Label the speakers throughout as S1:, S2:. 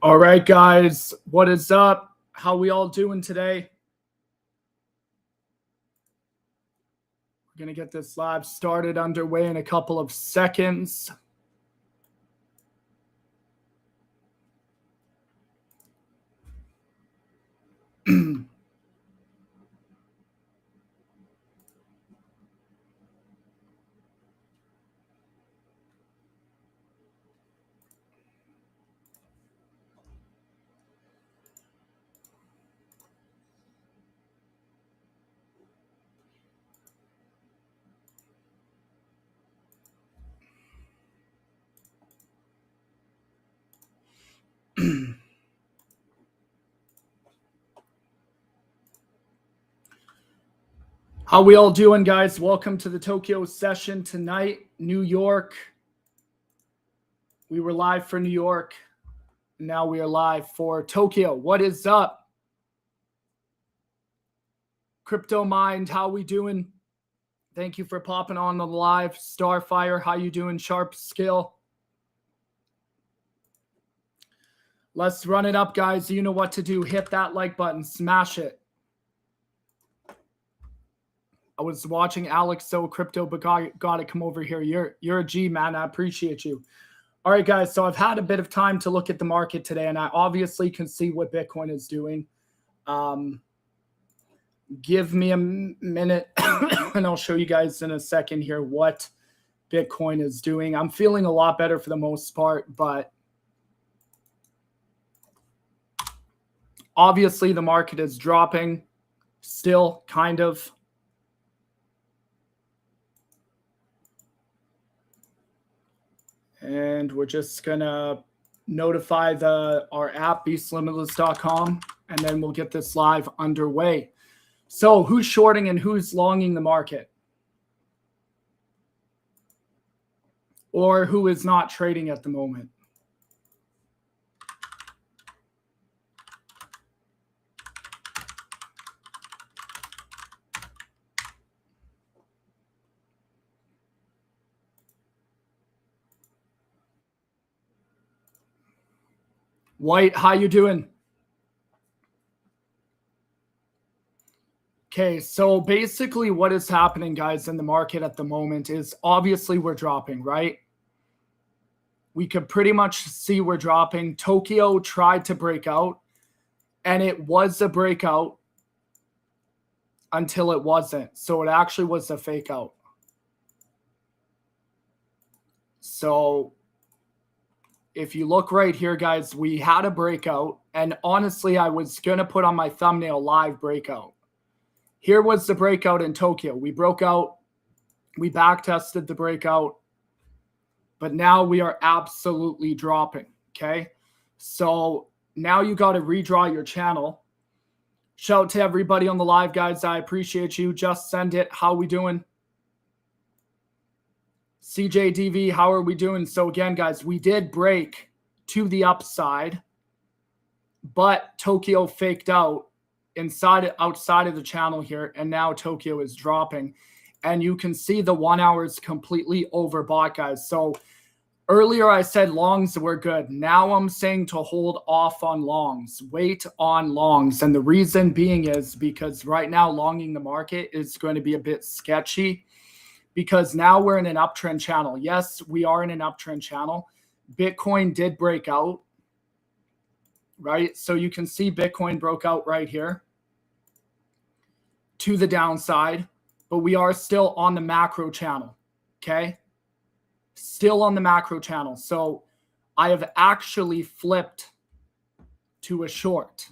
S1: All right, guys, what is up? How we all doing today? We're going to get this live started underway in a couple of seconds. How we all doing, guys? Welcome to the Tokyo session tonight. New York. We were live for New York. Now we are live for Tokyo. What is up? Crypto Mind, how we doing? Thank you for popping on the live. Starfire, how you doing? Sharp Skill. Let's run it up, guys. You know what to do. Hit that like button. Smash it. I was watching Alex So Crypto, but got to come over here. You're a G, man. I appreciate you. All right, guys. So I've had a bit of time to look at the market today, and I obviously can see what Bitcoin is doing. Give me a minute, and I'll show you guys in a second here what Bitcoin is doing. I'm feeling a lot better for the most part, but obviously the market is dropping still, kind of. And we're just going to notify our app, beastlimitless.com, and then we'll get this live underway. So who's shorting and who's longing the market? Or who is not trading at the moment? White, how you doing? Okay, so basically what is happening, guys, in the market at the moment is obviously we're dropping, right? We could pretty much see we're dropping. Tokyo tried to break out, and it was a breakout until it wasn't. So it actually was a fake out. So if you look right here, guys, we had a breakout. And honestly, I was going to put on my thumbnail live breakout. Here was the breakout in Tokyo. We broke out. We back tested the breakout. But now we are absolutely dropping. Okay. So now you got to redraw your channel. Shout out to everybody on the live, guys. I appreciate you. Just send it. How we doing? CJDV, how are we doing? So again, guys, we did break to the upside, but Tokyo faked out outside of the channel here, and now Tokyo is dropping. And you can see the 1 hour is completely overbought, guys. So earlier I said longs were good. Now I'm saying to hold off on longs, wait on longs. And the reason being is because right now longing the market is going to be a bit sketchy. Because now we're in an uptrend channel. Yes, we are in an uptrend channel. Bitcoin did break out, right? So you can see Bitcoin broke out right here to the downside, but we are still on the macro channel, okay? Still on the macro channel. So I have actually flipped to a short,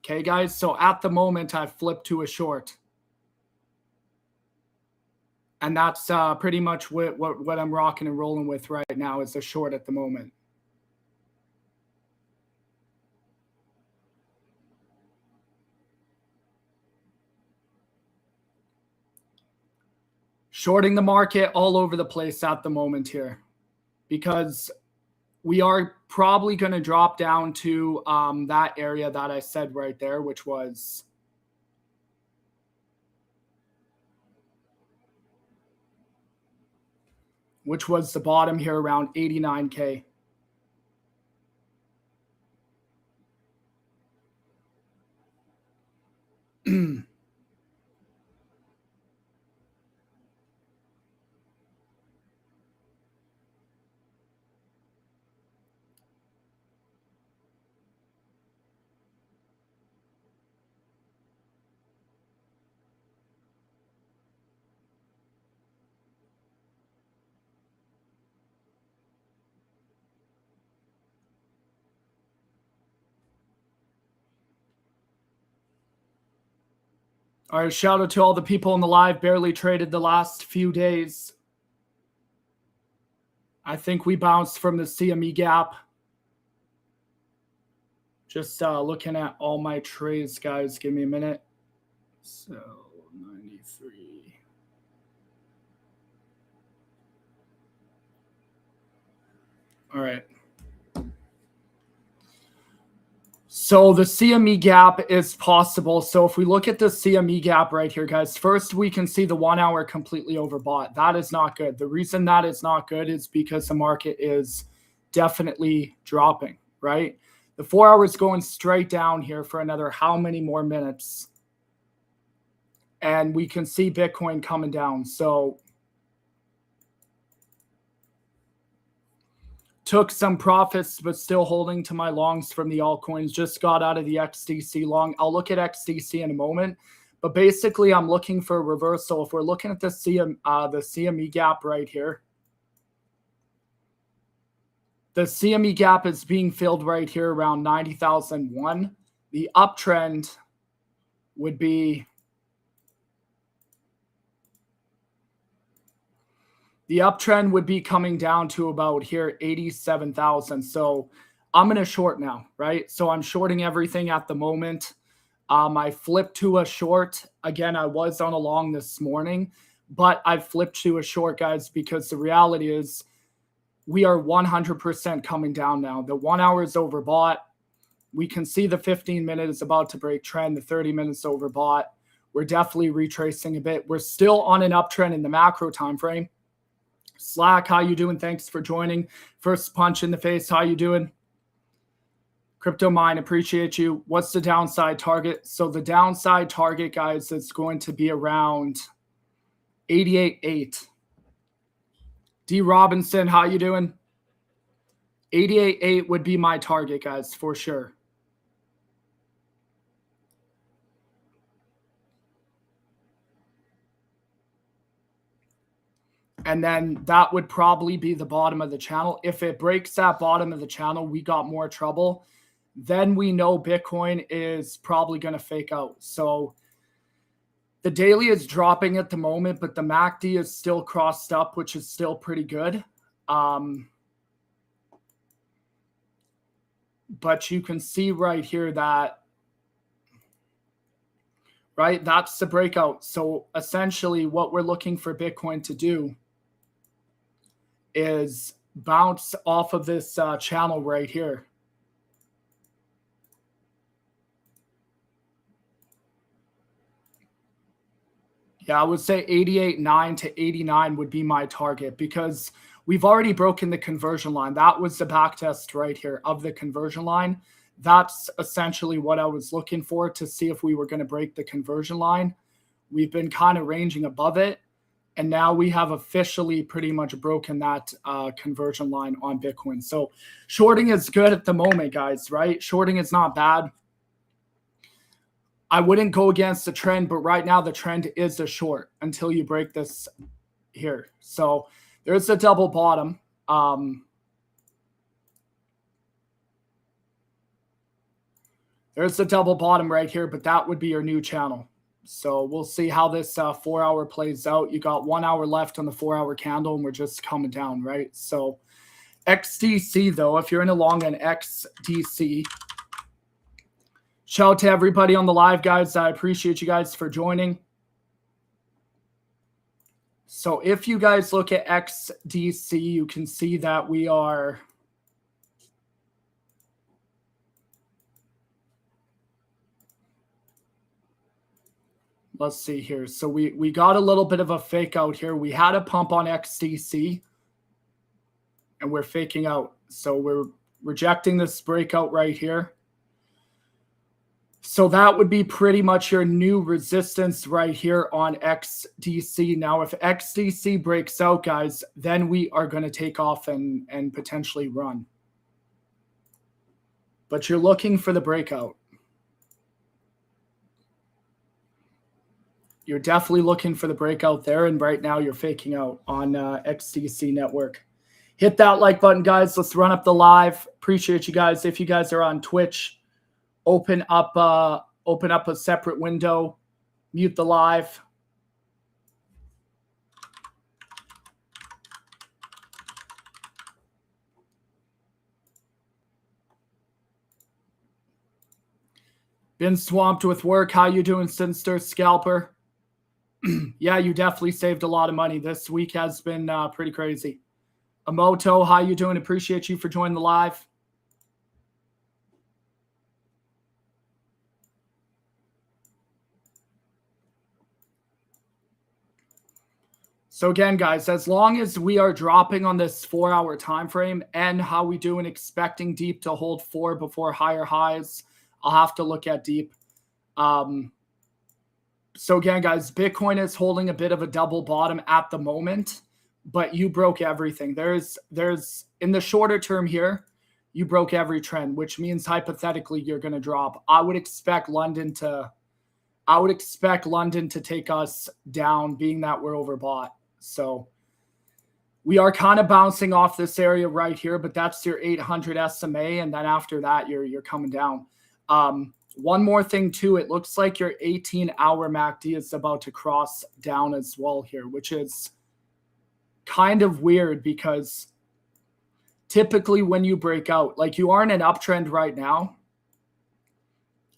S1: okay, guys? So at the moment, I've flipped to a short. And that's pretty much what I'm rocking and rolling with right now is a short at the moment. Shorting the market all over the place at the moment here because we are probably going to drop down to that area that I said right there, which was the bottom here around 89K. All right, shout out to all the people in the live. Barely traded the last few days. I think we bounced from the CME gap. Just looking at all my trades, guys. Give me a minute. So 93. All right. So the CME gap is possible. So if we look at the CME gap right here, guys, first we can see the 1 hour completely overbought. That is not good. The reason that is not good is because the market is definitely dropping, right? The 4 hours going straight down here for another how many more minutes? And we can see Bitcoin coming down. So took some profits, but still holding to my longs from the altcoins. Just got out of the XDC long. I'll look at XDC in a moment. But basically, I'm looking for a reversal. If we're looking at the CME gap right here, the CME gap is being filled right here around 90,001. The uptrend would be coming down to about here 87,000. So I'm going to short now, right? So I'm shorting everything at the moment. I flipped to a short. Again, I was on a long this morning, but I flipped to a short, guys, because the reality is we are 100% coming down now. The 1 hour is overbought. We can see the 15-minute is about to break trend. The 30 minutes overbought. We're definitely retracing a bit. We're still on an uptrend in the macro time frame. Slack, how you doing? Thanks for joining. First punch in the face. How you doing? Crypto Mine, appreciate you. What's the downside target? So the downside target, guys, is going to be around 88.8. D Robinson, how you doing? 88.8 would be my target, guys, for sure. And then that would probably be the bottom of the channel. If it breaks that bottom of the channel, we got more trouble. Then we know Bitcoin is probably going to fake out. So the daily is dropping at the moment, but the MACD is still crossed up, which is still pretty good. But you can see right here that, right, that's the breakout. So essentially what we're looking for Bitcoin to do is bounce off of this channel right here. Yeah, I would say 88.9 to 89 would be my target because we've already broken the conversion line. That was the back test right here of the conversion line. That's essentially what I was looking for to see if we were going to break the conversion line. We've been kind of ranging above it. And now we have officially pretty much broken that conversion line on Bitcoin. So shorting is good at the moment, guys, right? Shorting is not bad. I wouldn't go against the trend, but right now the trend is a short until you break this here. So there's a double bottom. There's a double bottom right here, but that would be your new channel. So we'll see how this 4 hour plays out. You got 1 hour left on the 4 hour candle, and we're just coming down, right? So XDC, though, if you're in a long on XDC, shout out to everybody on the live, guys. I appreciate you guys for joining. So if you guys look at XDC, you can see that we are... Let's see here. So we got a little bit of a fake out here. We had a pump on XDC, and we're faking out. So we're rejecting this breakout right here. So that would be pretty much your new resistance right here on XDC. Now, if XDC breaks out, guys, then we are going to take off and potentially run. But you're looking for the breakout. You're definitely looking for the breakout there, and right now you're faking out on XDC Network. Hit that like button, guys. Let's run up the live. Appreciate you guys. If you guys are on Twitch, open up a separate window. Mute the live. Been swamped with work. How you doing, Sinister Scalper? Yeah, you definitely saved a lot of money. This week has been pretty crazy. Amoto, how you doing? Appreciate you for joining the live. So again, guys, as long as we are dropping on this 4-hour time frame and how we do and expecting deep to hold 4 before higher highs, I'll have to look at deep. So again, guys, Bitcoin is holding a bit of a double bottom at the moment, but you broke everything. There's in the shorter term here, you broke every trend, which means hypothetically you're going to drop. I would expect London to take us down, being that we're overbought. So we are kind of bouncing off this area right here, but that's your 800 SMA, and then after that you're coming down. One more thing too, it looks like your 18-hour MACD is about to cross down as well here, which is kind of weird because typically when you break out, like you are in an uptrend right now,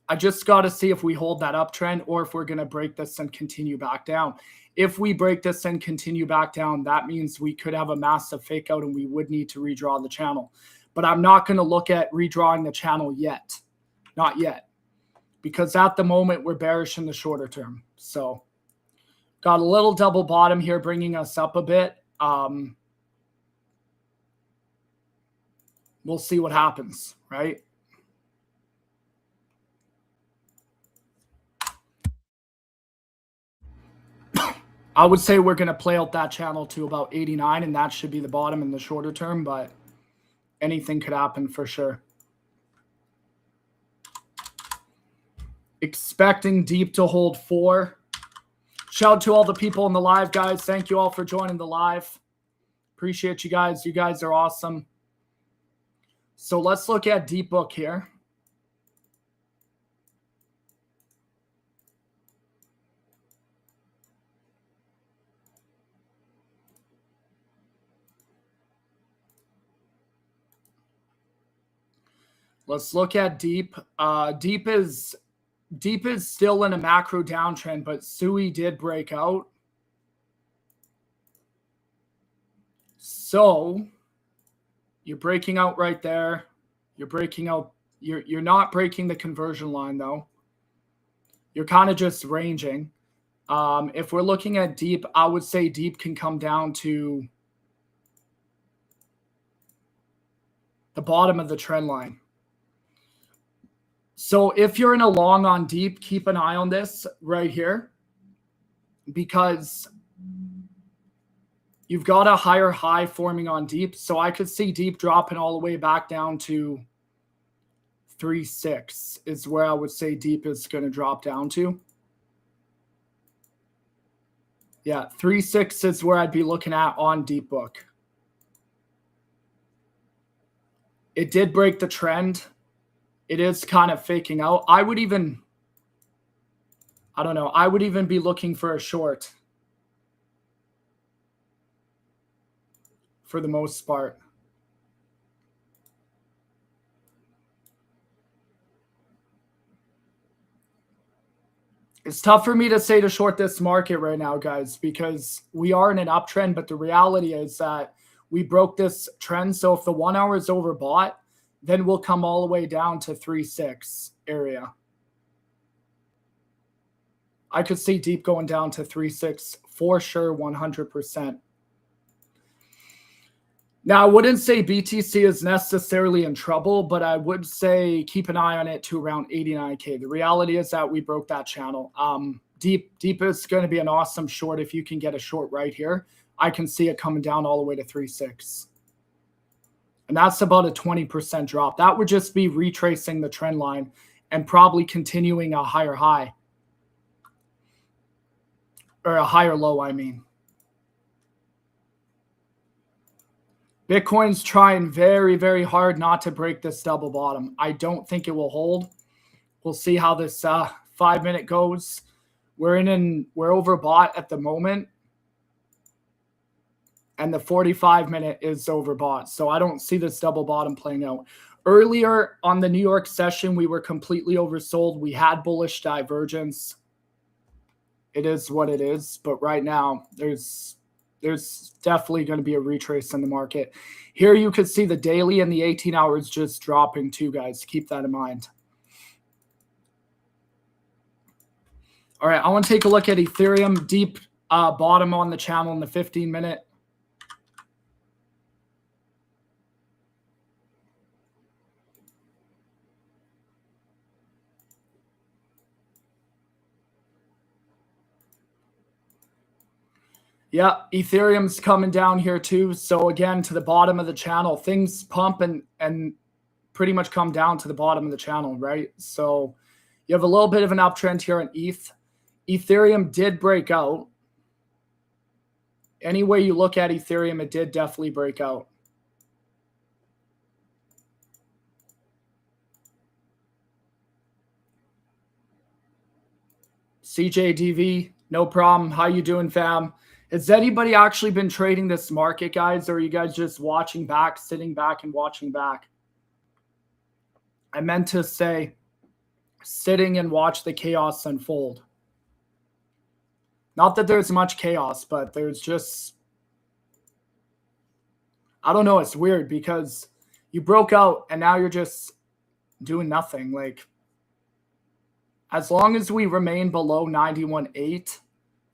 S1: I just got to see if we hold that uptrend or if we're going to break this and continue back down. If we break this and continue back down, that means we could have a massive fake out and we would need to redraw the channel. But I'm not going to look at redrawing the channel yet. Not yet. Because at the moment, we're bearish in the shorter term. So got a little double bottom here bringing us up a bit. We'll see what happens, right? I would say we're going to play out that channel to about 89, and that should be the bottom in the shorter term, but anything could happen for sure. Expecting deep to hold 4. Shout out to all the people in the live, guys. Thank you all for joining the live. Appreciate you guys. You guys are awesome. So let's look at deep book here. Let's look at deep. Deep is still in a macro downtrend, but Sui did break out. So you're breaking out right there. You're breaking out. You're not breaking the conversion line though. You're kind of just ranging. If we're looking at deep, I would say deep can come down to the bottom of the trend line. So if you're in a long on deep, keep an eye on this right here because you've got a higher high forming on deep. So I could see deep dropping all the way back down to 3.6 is where I would say deep is going to drop down to. Yeah, 3.6 is where I'd be looking at on deep book. It did break the trend. It is kind of faking out. I don't know. I would even be looking for a short for the most part. It's tough for me to say to short this market right now, guys, because we are in an uptrend, but the reality is that we broke this trend. So if the 1 hour is overbought, then we'll come all the way down to 3.6 area. I could see deep going down to 3.6 for sure, 100%. Now, I wouldn't say BTC is necessarily in trouble, but I would say keep an eye on it to around 89K. The reality is that we broke that channel. Deep is going to be an awesome short if you can get a short right here. I can see it coming down all the way to 3.6. And that's about a 20% drop. That would just be retracing the trend line and probably continuing a higher high. Or a higher low, I mean. Bitcoin's trying very, very hard not to break this double bottom. I don't think it will hold. We'll see how this 5 minute goes. we're overbought at the moment. And the 45-minute is overbought. So I don't see this double bottom playing out. Earlier on the New York session, we were completely oversold. We had bullish divergence. It is what it is. But right now, there's definitely going to be a retrace in the market. Here you could see the daily and the 18 hours just dropping too, guys. Keep that in mind. All right, I want to take a look at Ethereum. Deep bottom on the channel in the 15-minute. Yeah, Ethereum's coming down here too. So again, to the bottom of the channel, things pump and pretty much come down to the bottom of the channel, right? So you have a little bit of an uptrend here on ETH. Ethereum did break out. Any way you look at Ethereum, it did definitely break out. CJDV, no problem. How you doing, fam? Has anybody actually been trading this market, guys? Or are you guys just watching back, sitting back and watching back? I meant to say sitting and watch the chaos unfold. Not that there's much chaos, but there's just, I don't know, it's weird because you broke out and now you're just doing nothing. Like, as long as we remain below 91.8,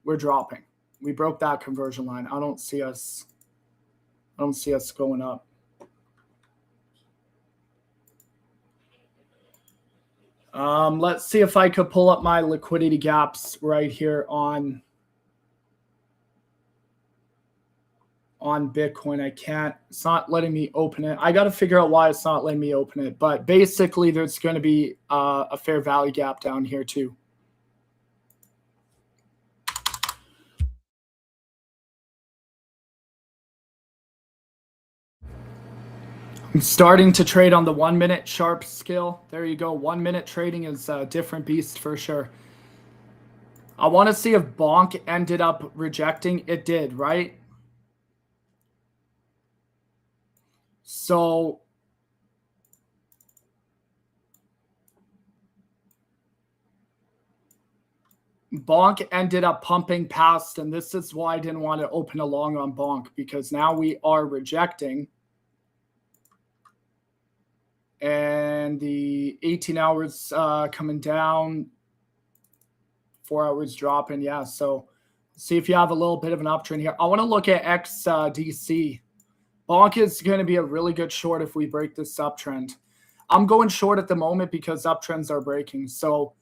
S1: we're dropping. We broke that conversion line. I don't see us going up. Let's see if I could pull up my liquidity gaps right here on Bitcoin. I can't. It's not letting me open it. I got to figure out why it's not letting me open it. But basically, there's going to be a fair value gap down here too. I'm starting to trade on the 1 minute sharp scale. There you go. 1 minute trading is a different beast for sure. I want to see if PONKE ended up rejecting. It did, right? So PONKE ended up pumping past, and this is why I didn't want to open a long on PONKE, because now we are rejecting. And the 18 hours coming down, 4 hours dropping. Yeah, so see if you have a little bit of an uptrend here. I want to look at XDC. PONKE is going to be a really good short if we break this uptrend. I'm going short at the moment because uptrends are breaking. So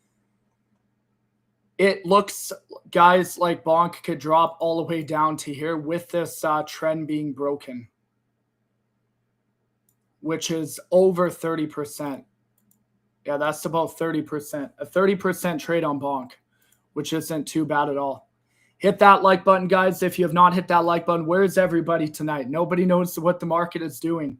S1: it looks, guys, like PONKE could drop all the way down to here with this trend being broken, which is over 30%. Yeah, that's about 30%. A 30% trade on PONKE, which isn't too bad at all. Hit that like button, guys. If you have not hit that like button, where's everybody tonight? Nobody knows what the market is doing.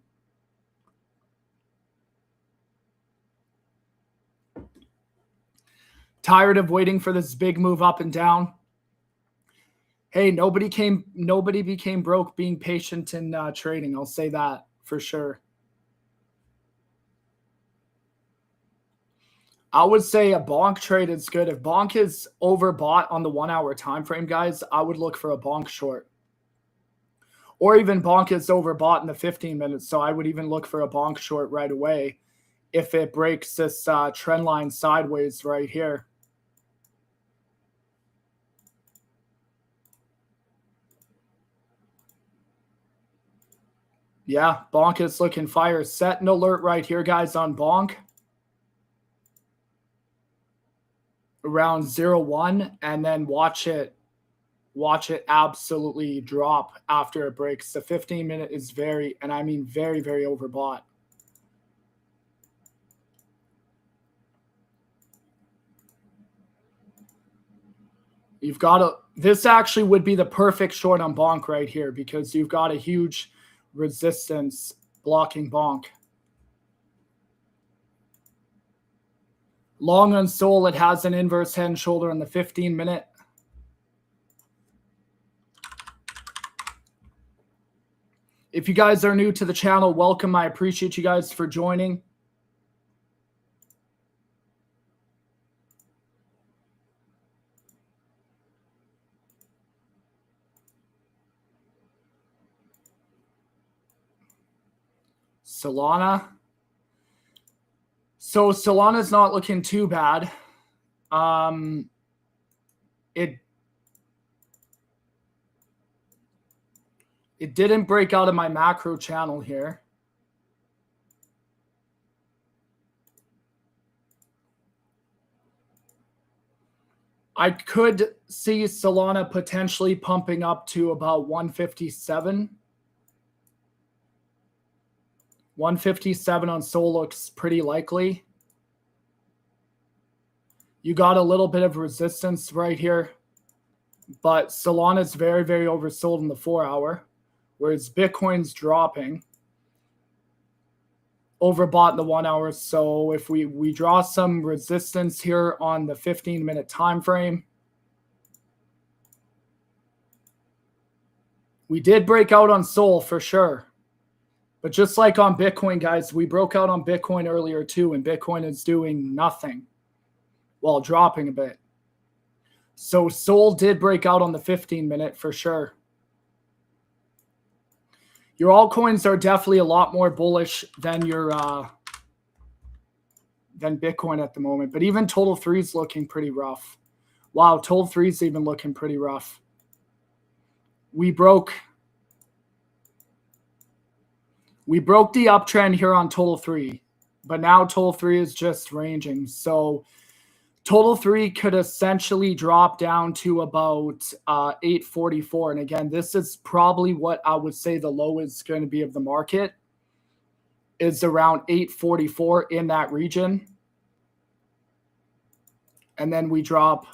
S1: Tired of waiting for this big move up and down. Hey, nobody became broke being patient in trading. I'll say that for sure. I would say a PONKE trade is good. If PONKE is overbought on the 1 hour time frame, guys, I would look for a PONKE short. Or even PONKE is overbought in the 15 minutes, so I would even look for a PONKE short right away if it breaks this trend line sideways right here. Yeah, PONKE is looking fire. Set an alert right here, guys, on PONKE. Around 0.1, and then watch it absolutely drop after it breaks. The 15 minute is very, and I mean very, very overbought. You've got a, this actually would be the perfect short on PONKE right here because you've got a huge resistance blocking PONKE. Long on Sol, it has an inverse head and shoulder on the 15-minute. If you guys are new to the channel, welcome. I appreciate you guys for joining. Solana. So Solana's not looking too bad. It didn't break out of my macro channel here. I could see Solana potentially pumping up to about 157. 157 on Sol looks pretty likely. You got a little bit of resistance right here, but Solana's very, very oversold in the 4-hour, whereas Bitcoin's dropping. Overbought in the 1-hour. So if we draw some resistance here on the 15-minute time frame, we did break out on Sol for sure. But just like on Bitcoin, guys, we broke out on Bitcoin earlier too, and Bitcoin is doing nothing while dropping a bit. So Sol did break out on the 15-minute for sure. Your altcoins are definitely a lot more bullish than your than Bitcoin at the moment. But even Total 3 is looking pretty rough. Wow, Total 3 is even looking pretty rough. We broke the uptrend here on Total 3, but now Total 3 is just ranging. So Total 3 could essentially drop down to about 844. And again, this is probably what I would say the low is going to be of the market, is around 844 in that region. And then we drop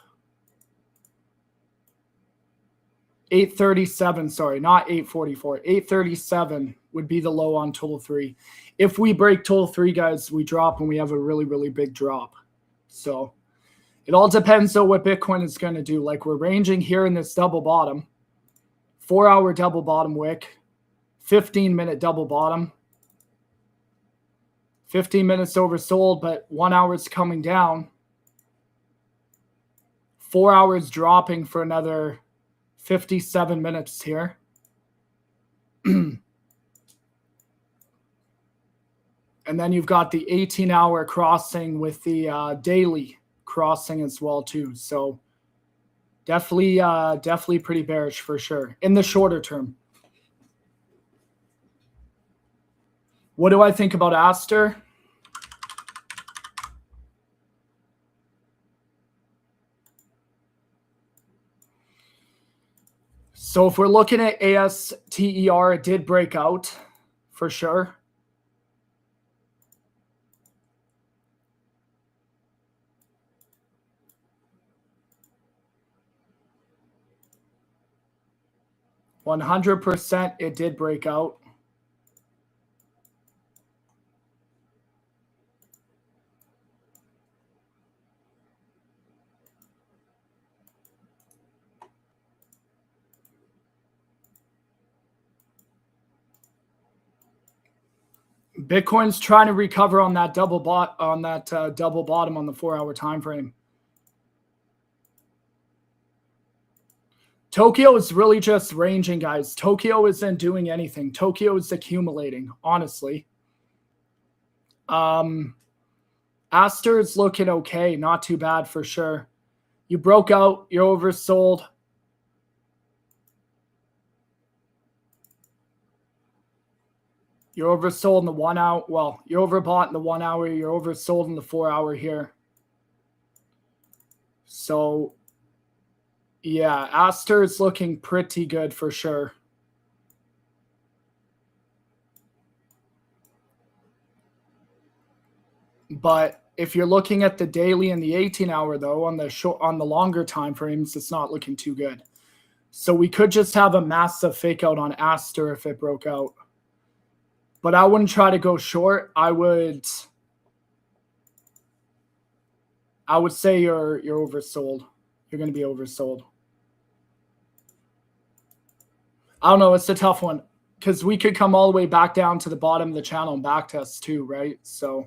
S1: 837, sorry, not 844. 837 would be the low on Total 3. If we break Total 3, guys, we drop and we have a really, really big drop. So it all depends on what Bitcoin is going to do. Like we're ranging here in this double bottom, 4-hour double bottom wick, 15-minute double bottom, 15 minutes oversold, but 1 hour is coming down, 4 hours dropping for another 57 minutes here. And then you've got the 18-hour crossing with the daily crossing as well too. So definitely pretty bearish for sure in the shorter term. What do I think about Aster? So if we're looking at ASTER, it did break out for sure. %, it did break out. Bitcoin's trying to recover on that double bottom on the 4-hour time frame. Tokyo is really just ranging, guys. Tokyo isn't doing anything. Tokyo is accumulating, honestly. Aster is looking okay, not too bad for sure. You broke out, you're oversold. You're oversold in the 1 hour. Well, you're overbought in the 1 hour. You're oversold in the 4-hour here. So, yeah, Aster is looking pretty good for sure. But if you're looking at the daily and the 18-hour, though, on the longer time frames, it's not looking too good. So we could just have a massive fake out on Aster if it broke out. But I wouldn't try to go short. I would I would say you're oversold. You're going to be oversold. I don't know. It's a tough one because we could come all the way back down to the bottom of the channel and back test too, right? So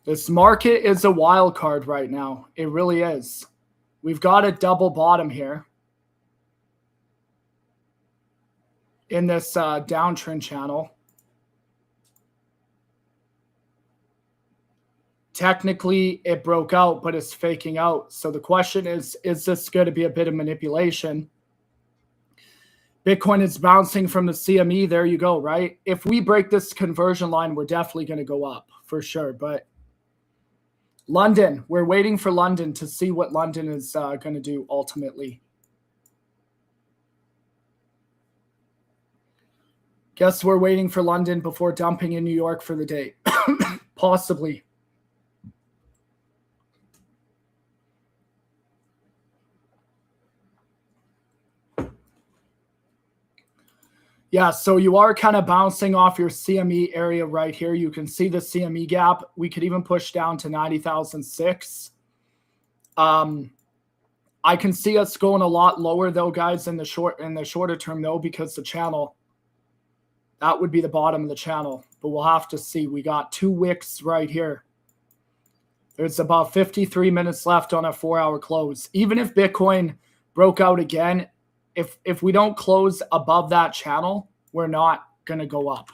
S1: this market is a wild card right now. It really is. We've got a double bottom here in this downtrend channel. Technically, it broke out, but it's faking out. So the question is this going to be a bit of manipulation? Bitcoin is bouncing from the CME. There you go, right? If we break this conversion line, we're definitely going to go up for sure. But London, we're waiting for London to see what London is going to do ultimately. Guess we're waiting for London before dumping in New York for the day. Possibly. Yeah, so you are kind of bouncing off your CME area right here. You can see the CME gap. We could even push down to 90,006. I can see us going a lot lower though, guys, in the shorter term though, because the channel, that would be the bottom of the channel. But we'll have to see. We got 2 wicks right here. There's about 53 minutes left on a 4-hour close. Even if Bitcoin broke out again, if we don't close above that channel, we're not going to go up.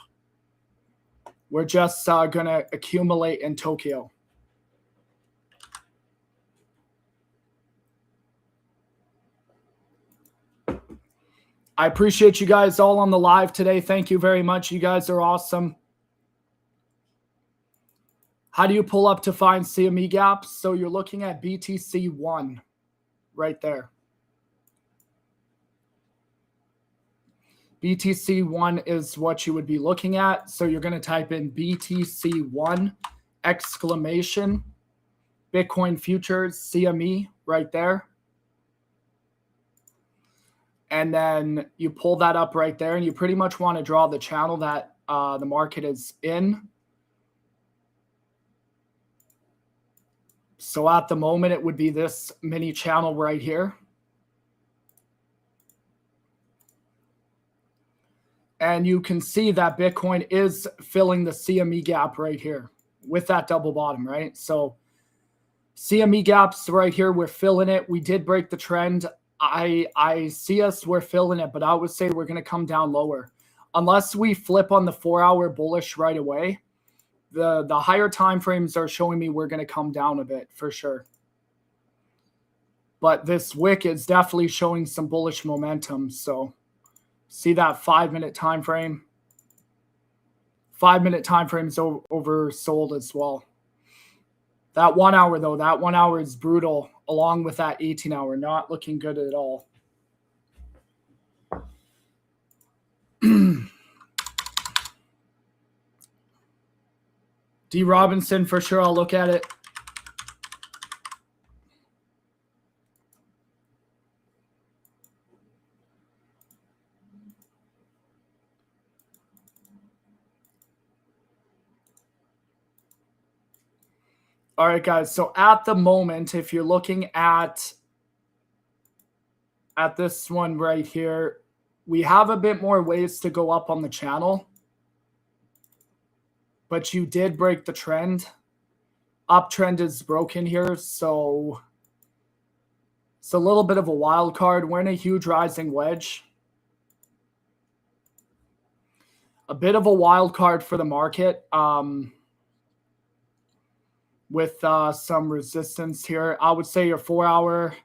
S1: We're just going to accumulate in Tokyo. I appreciate you guys all on the live today. Thank you very much. You guys are awesome. How do you pull up to find CME gaps? So you're looking at BTC1 right there. BTC1 is what you would be looking at. So you're going to type in BTC1 exclamation Bitcoin futures CME right there. And then you pull that up right there and you pretty much want to draw the channel that the market is in. So at the moment, it would be this mini channel right here. And you can see that Bitcoin is filling the CME gap right here with that double bottom, right? So CME gaps right here, we're filling it. We did break the trend. I see us, we're filling it, but I would say we're going to come down lower. Unless we flip on the 4-hour bullish right away, the higher time frames are showing me we're going to come down a bit for sure. But this wick is definitely showing some bullish momentum. So see that 5-minute time frame. 5-minute time frame is oversold as well. That 1 hour though, that 1 hour is brutal along with that 18-hour. Not looking good at all. D. Robinson, for sure, I'll look at it. All right, guys. So at the moment, if you're looking at this one right here, we have a bit more ways to go up on the channel. But you did break the trend. Uptrend is broken here, so it's a little bit of a wild card. We're in a huge rising wedge. A bit of a wild card for the market with some resistance here. I would say your 4-hour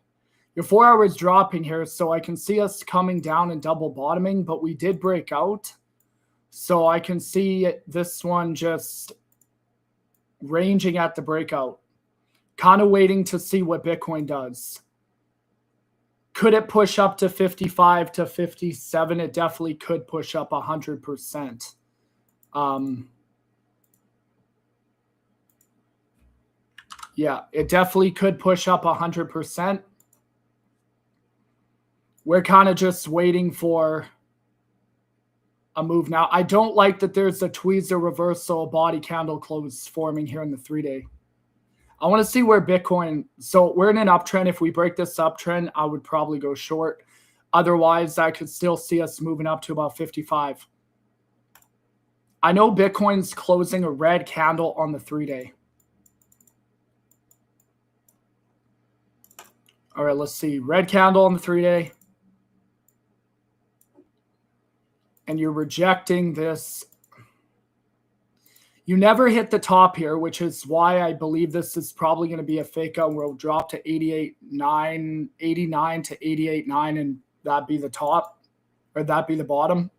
S1: is dropping here, so I can see us coming down and double bottoming, but we did break out. So I can see this one just ranging at the breakout, kind of waiting to see what Bitcoin does. Could it push up to 55 to 57? It definitely could push up 100%. Yeah, it definitely could push up 100%. We're kind of just waiting for a move now. I don't like that there's a tweezer reversal body candle close forming here in the 3-day. I want to see where Bitcoin, so we're in an uptrend. If we break this uptrend, I would probably go short. Otherwise, I could still see us moving up to about 55. I know Bitcoin's closing a red candle on the 3-day. All right, let's see. Red candle on the 3-day. And you're rejecting this. You never hit the top here, which is why I believe this is probably going to be a fake out where it'll drop to 88.9, 89 to 88.9, and that'd be the top, or that'd be the bottom.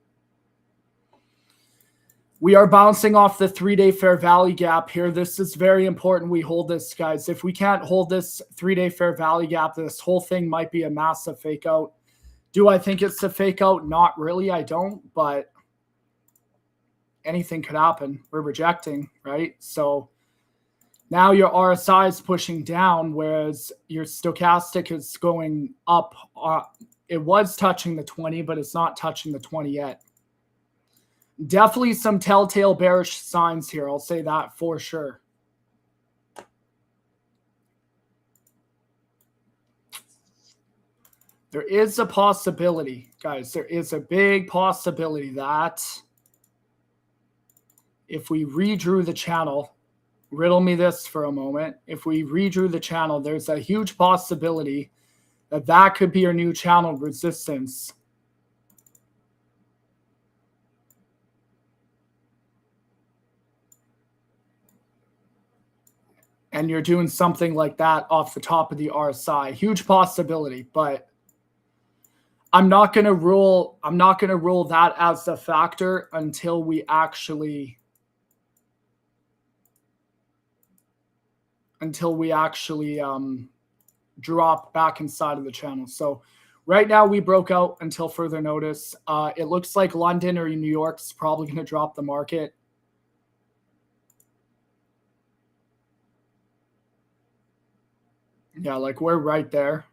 S1: We are bouncing off the 3-day fair value gap here. This is very important we hold this, guys. If we can't hold this 3-day fair value gap, this whole thing might be a massive fake out. Do I think it's a fake out? Not really, I don't, but anything could happen. We're rejecting, right? So now your RSI is pushing down, whereas your stochastic is going up. It was touching the 20, but it's not touching the 20 yet. Definitely some telltale bearish signs here. I'll say that for sure. There is a possibility, guys. There is a big possibility that if we redrew the channel, riddle me this for a moment. If we redrew the channel, there's a huge possibility that that could be our new channel resistance. And you're doing something like that off the top of the RSI. Huge possibility, but I'm not going to rule that as a factor until we actually drop back inside of the channel. So right now we broke out until further notice. It looks like London or New York's probably going to drop the market. Yeah, like we're right there.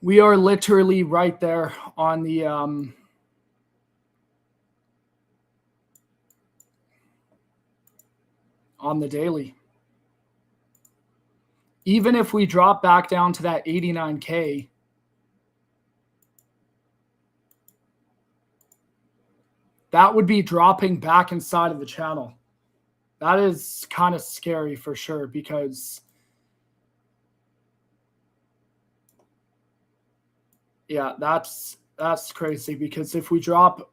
S1: We are literally right there on the daily. Even if we drop back down to that 89K, that would be dropping back inside of the channel. That is kind of scary for sure, because yeah, that's crazy, because if we drop,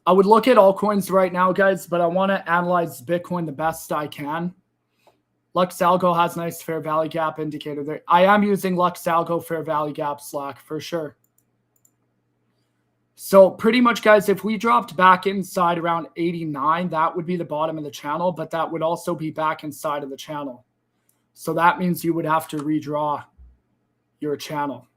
S1: I would look at altcoins right now, guys, but I want to analyze Bitcoin the best I can. Lux Algo has nice fair value gap indicator there. I am using Lux Algo fair value gap Slack for sure. So pretty much, guys, if we dropped back inside around 89, that would be the bottom of the channel, but that would also be back inside of the channel. So that means you would have to redraw your channel.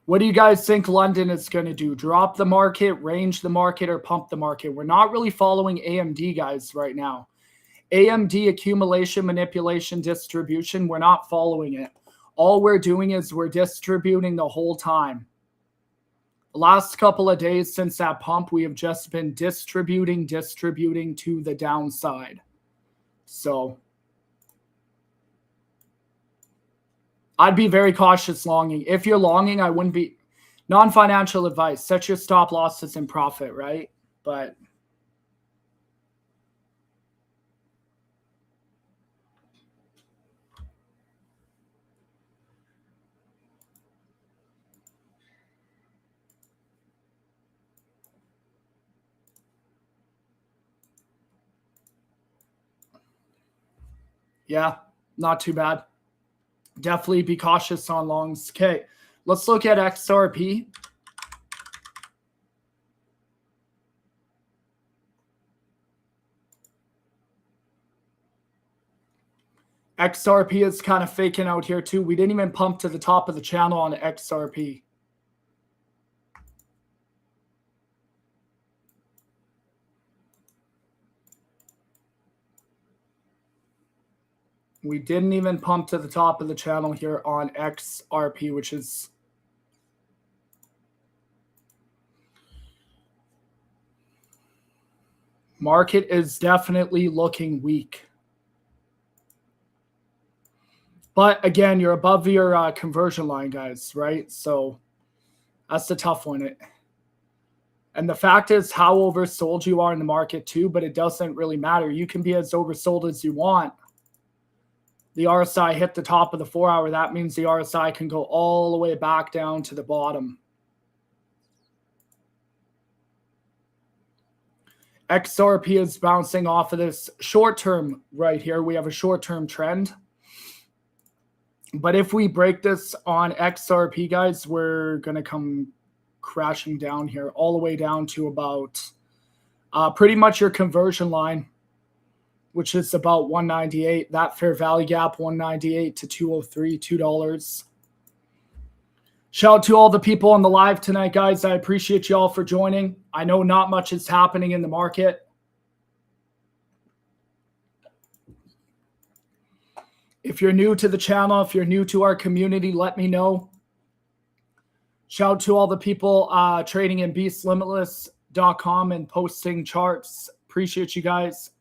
S1: What do you guys think London is going to do? Drop the market, range the market, or pump the market? We're not really following AMD, guys, right now. AMD accumulation, manipulation, distribution, we're not following it. All we're doing is we're distributing the whole time. The last couple of days since that pump, we have just been distributing to the downside. So I'd be very cautious longing. If you're longing, I wouldn't be. Non-financial advice, set your stop losses in profit, right? But yeah, not too bad. Definitely be cautious on longs. Okay, let's look at XRP. XRP is kind of faking out here too. We didn't even pump to the top of the channel on XRP. We didn't even pump to the top of the channel here on XRP, which is market is definitely looking weak. But again, you're above your conversion line, guys, right? So that's the tough one. And the fact is how oversold you are in the market too, but it doesn't really matter. You can be as oversold as you want. The RSI hit the top of the 4 hour. That means the RSI can go all the way back down to the bottom. XRP is bouncing off of this short term right here. We have a short term trend. But if we break this on XRP, guys, we're going to come crashing down here all the way down to about pretty much your conversion line, which is about 198. That fair value gap, 198 to 203, $2. Shout out to all the people on the live tonight, guys. I appreciate you all for joining. I know not much is happening in the market. If you're new to the channel, if you're new to our community, let me know. Shout out to all the people trading in beastlimitless.com and posting charts. Appreciate you guys.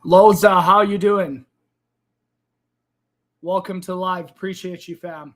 S1: Loza, how you doing? Welcome to live. Appreciate you, fam.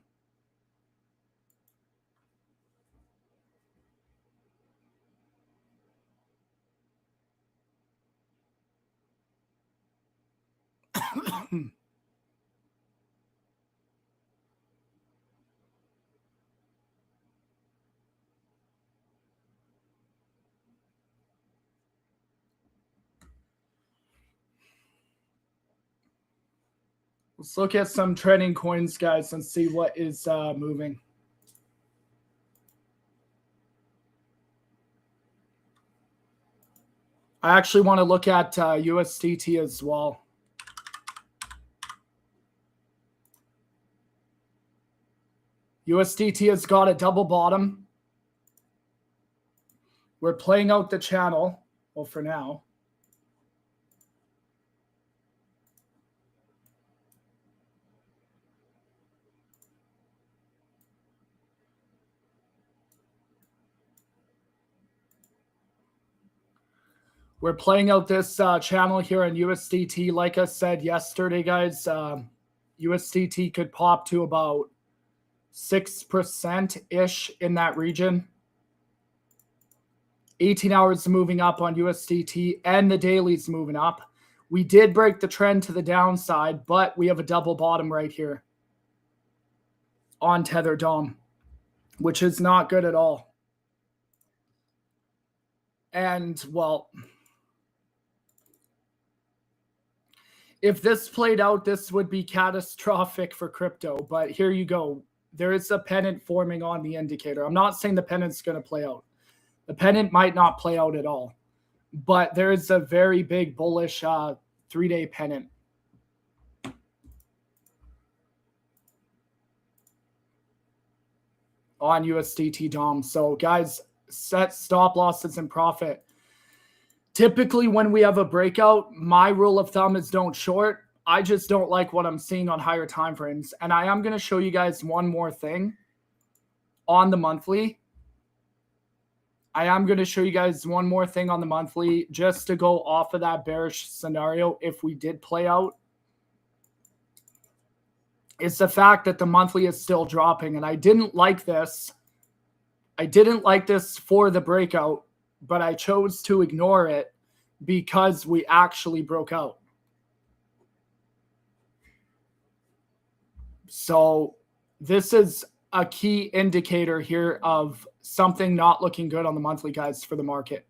S1: Let's look at some trending coins, guys, and see what is moving. I actually want to look at USDT as well. USDT has got a double bottom. We're playing out the channel, well, for now. We're playing out this channel here on USDT. Like I said yesterday, guys, USDT could pop to about 6%-ish in that region. 18 hours moving up on USDT, and the daily's moving up. We did break the trend to the downside, but we have a double bottom right here on Tether DOM, which is not good at all. And, well, if this played out, this would be catastrophic for crypto. But here you go. There is a pennant forming on the indicator. I'm not saying the pennant's going to play out. The pennant might not play out at all. But there is a very big bullish 3-day pennant. On USDT DOM. So, guys, set stop losses and profit. Typically, when we have a breakout, my rule of thumb is don't short. I just don't like what I'm seeing on higher time frames. And I am going to show you guys one more thing on the monthly. I am going to show you guys one more thing on the monthly just to go off of that bearish scenario if we did play out. It's the fact that the monthly is still dropping. And I didn't like this. I didn't like this for the breakout, but I chose to ignore it because we actually broke out. So this is a key indicator here of something not looking good on the monthly, guys, for the market.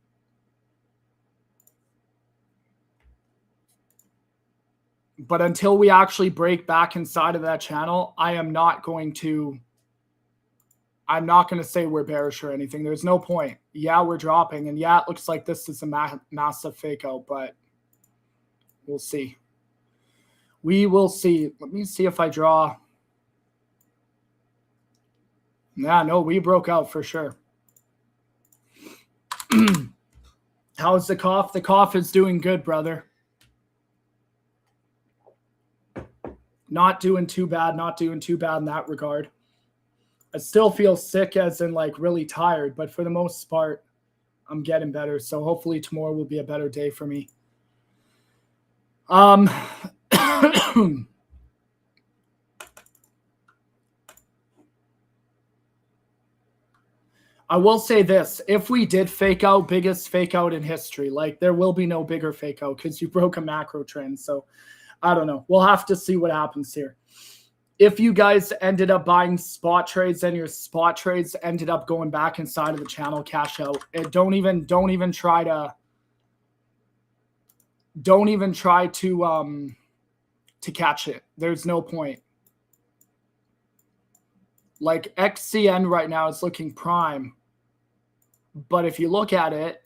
S1: But until we actually break back inside of that channel, I am not going to I'm not going to say we're bearish or anything. There's no point. Yeah, we're dropping. And yeah, it looks like this is a massive fake out, but we'll see. We will see. Let me see if I draw. Yeah, no, we broke out for sure. How's the cough? The cough is doing good, brother. Not doing too bad. Not doing too bad in that regard. I still feel sick, as in like really tired, but for the most part, I'm getting better. So hopefully tomorrow will be a better day for me. I will say this. If we did fake out, biggest fake out in history, like there will be no bigger fake out because you broke a macro trend. So I don't know. We'll have to see what happens here. If you guys ended up buying spot trades and your spot trades ended up going back inside of the channel, cash out. Don't even try to catch it. There's no point. Like XCN right now is looking prime. But if you look at it,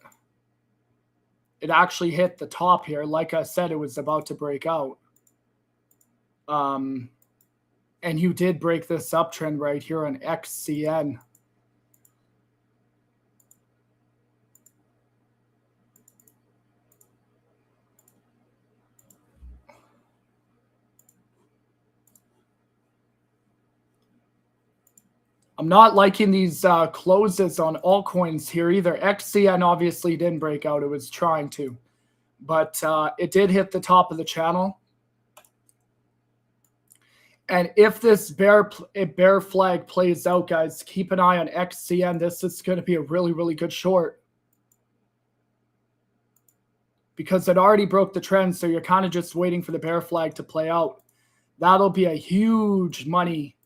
S1: it actually hit the top here. Like I said, it was about to break out. And you did break this uptrend right here on XCN. I'm not liking these closes on altcoins here either. XCN obviously didn't break out. It was trying to. But it did hit the top of the channel. And if this bear flag plays out, guys, keep an eye on XCN. This is going to be a really, really good short. Because it already broke the trend, so you're kind of just waiting for the bear flag to play out. That'll be a huge money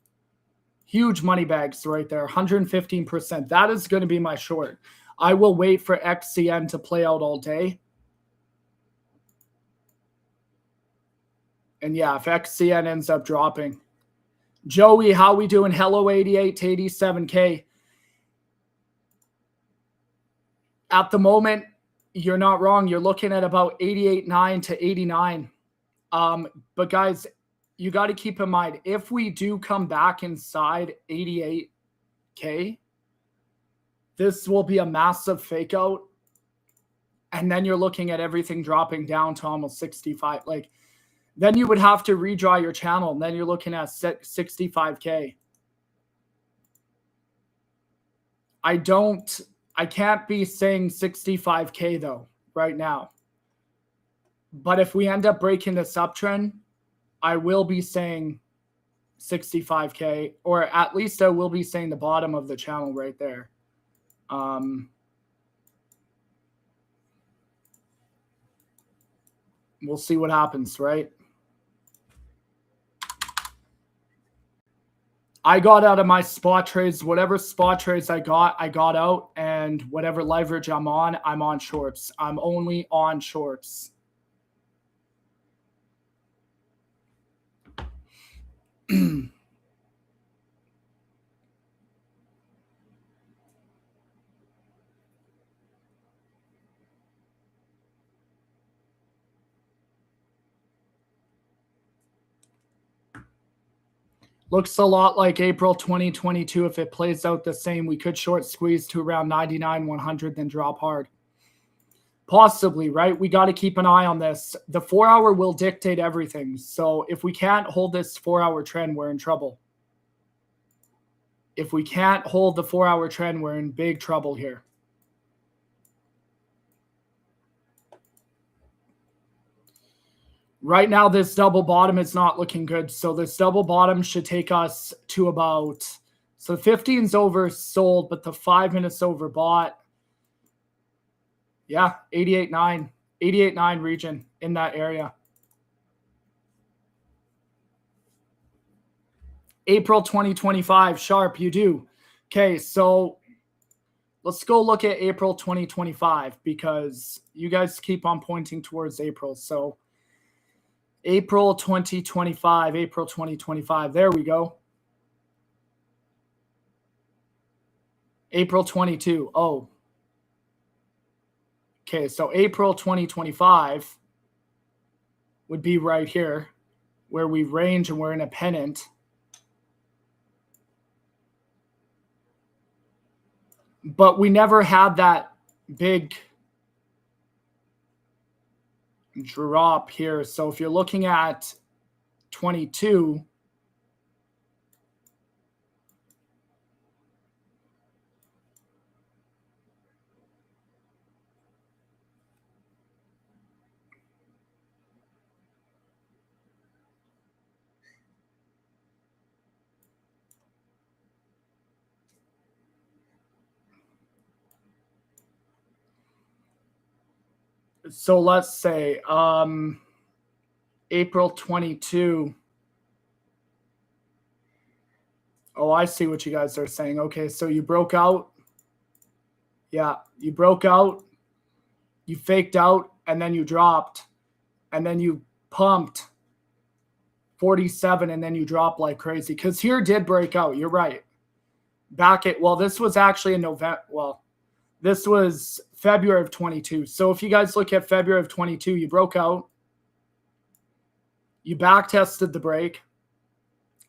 S1: bags right there, 115%. That is going to be my short. I will wait for XCN to play out all day. And yeah, if XCN ends up dropping. Joey, how we doing? Hello, 88 to 87K. At the moment, you're not wrong. You're looking at about 88.9 to 89. But guys, you got to keep in mind, if we do come back inside 88K, this will be a massive fake out. And then you're looking at everything dropping down to almost 65. Like, then you would have to redraw your channel, and then you're looking at 65K. I can't be saying 65K though right now. But if we end up breaking this uptrend, I will be saying 65K, or at least I will be saying the bottom of the channel right there. We'll see what happens, right? I got out of my spot trades. Whatever spot trades I got out, and whatever leverage I'm on shorts. I'm only on shorts. Looks a lot like April 2022. If it plays out the same, we could short squeeze to around 99, 100, then drop hard. Possibly, right? We got to keep an eye on this. The 4-hour will dictate everything. So if we can't hold this 4-hour trend, we're in trouble. If we can't hold the 4-hour trend, we're in big trouble here. Right now, this double bottom is not looking good. So this double bottom should take us to about, so 15's oversold, but the 5 minutes overbought. Yeah, 88.9, 88.9 region in that area. April 2025, sharp, you do. Okay, so let's go look at April 2025 because you guys keep on pointing towards April. So April 2025, there we go. April 22. Oh. Okay, so April 2025 would be right here where we range and we're in a pennant. But we never had that big drop here. So if you're looking at 22, so let's say April 22. Oh, I see what you guys are saying. Okay, so you broke out. Yeah, you broke out. You faked out, and then you dropped. And then you pumped 47, and then you dropped like crazy. Because here did break out. You're right. Back at, well, this was actually in November. Well, this was February of 22. So if you guys look at February of 22, you broke out. You back tested the break.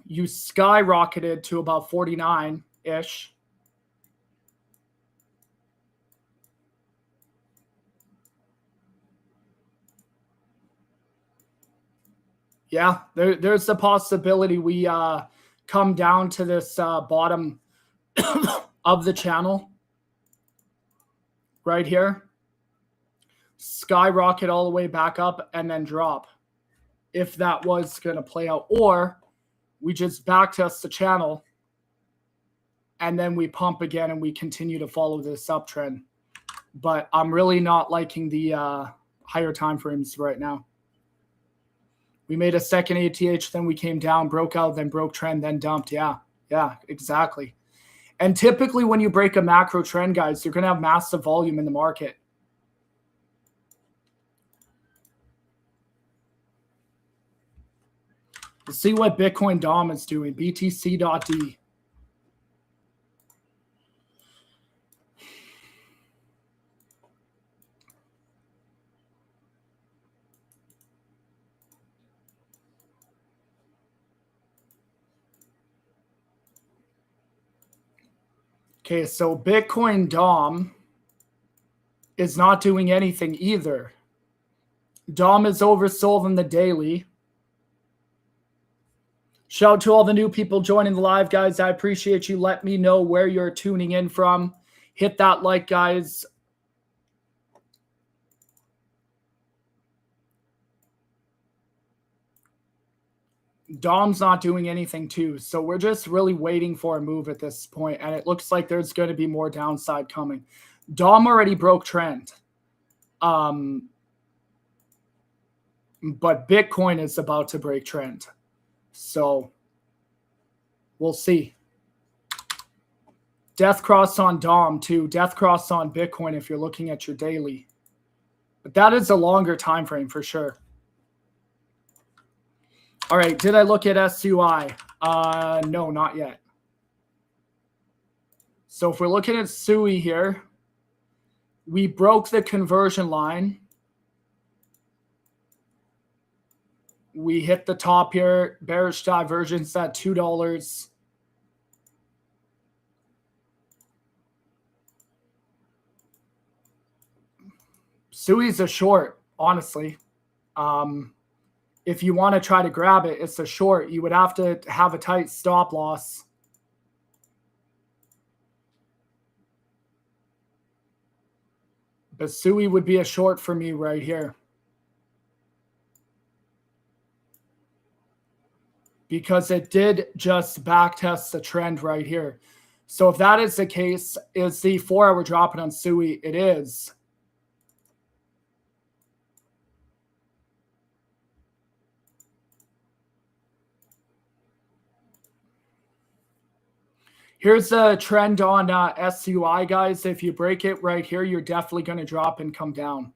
S1: You skyrocketed to about 49-ish. Yeah, there's the possibility we come down to this bottom of the channel right here, skyrocket all the way back up, and then drop if that was going to play out. Or we just back test the channel and then we pump again and we continue to follow this uptrend. But I'm really not liking the higher time frames right now. We made a second ATH, then we came down, broke out, then broke trend, then dumped. Yeah, exactly. And typically when you break a macro trend, guys, you're going to have massive volume in the market. Let's see what Bitcoin DOM is doing. BTC.D. Okay, so Bitcoin DOM is not doing anything either. DOM is oversold in the daily. Shout out to all the new people joining the live, guys. I appreciate you. Let me know where you're tuning in from. Hit that like, guys. DOM's not doing anything too. So we're just really waiting for a move at this point, and it looks like there's going to be more downside coming. DOM already broke trend. But Bitcoin is about to break trend. So we'll see. Death cross on DOM too. Death cross on Bitcoin if you're looking at your daily. But that is a longer time frame for sure. All right, did I look at SUI? No, not yet. So if we're looking at SUI here, we broke the conversion line. We hit the top here, bearish divergence at $2. SUI's a short, honestly. If you want to try to grab it, it's a short. You would have to have a tight stop loss. But SUI would be a short for me right here. Because it did just backtest the trend right here. So if that is the case, is the 4-hour dropping on SUI? It is. Here's the trend on SUI, guys. If you break it right here, you're definitely going to drop and come down.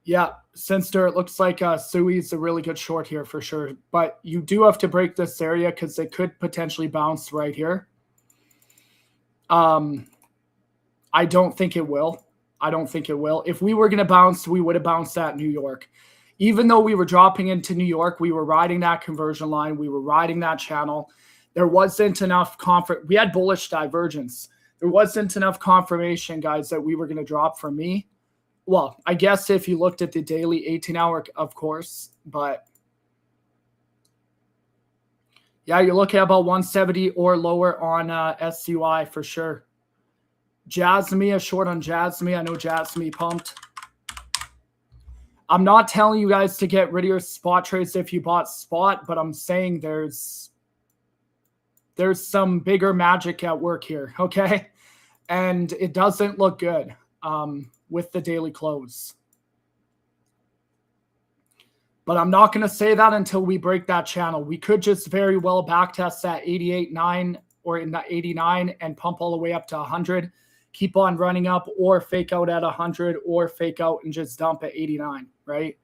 S1: Yeah, Sinster, it looks like Sui's a really good short here for sure. But you do have to break this area because it could potentially bounce right here. I don't think it will. I don't think it will. If we were going to bounce, we would have bounced at New York. Even though we were dropping into New York, we were riding that conversion line. We were riding that channel. There wasn't enough we had bullish divergence. There wasn't enough confirmation, guys, that we were going to drop for me. Well, I guess if you looked at the daily 18-hour, of course, but yeah, you're looking at about 170 or lower on SCY for sure. Jasmine, a short on Jasmine. I know Jasmine pumped. I'm not telling you guys to get rid of your spot trades if you bought spot, but I'm saying there's some bigger magic at work here, okay? And it doesn't look good with the daily close. But I'm not going to say that until we break that channel. We could just very well backtest that 88.9 or in the 89 and pump all the way up to 100. Keep on running up or fake out at 100 or fake out and just dump at 89, right?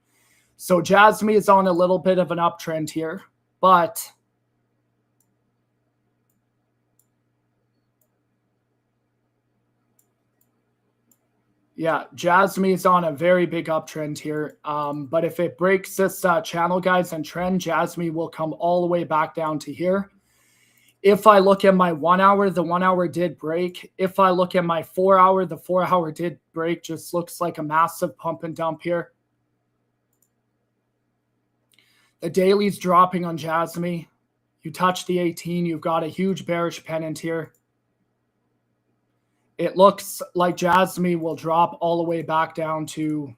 S1: So Jasmine is on a little bit of an uptrend here, but yeah, Jasmine is on a very big uptrend here. But if it breaks this channel, guys, and trend, Jasmine will come all the way back down to here. If I look at my 1 hour, the 1 hour did break. If I look at my 4 hour, the 4 hour did break. Just looks like a massive pump and dump here. The daily's dropping on Jasmine. You touch the 18, you've got a huge bearish pennant here. It looks like Jasmine will drop all the way back down to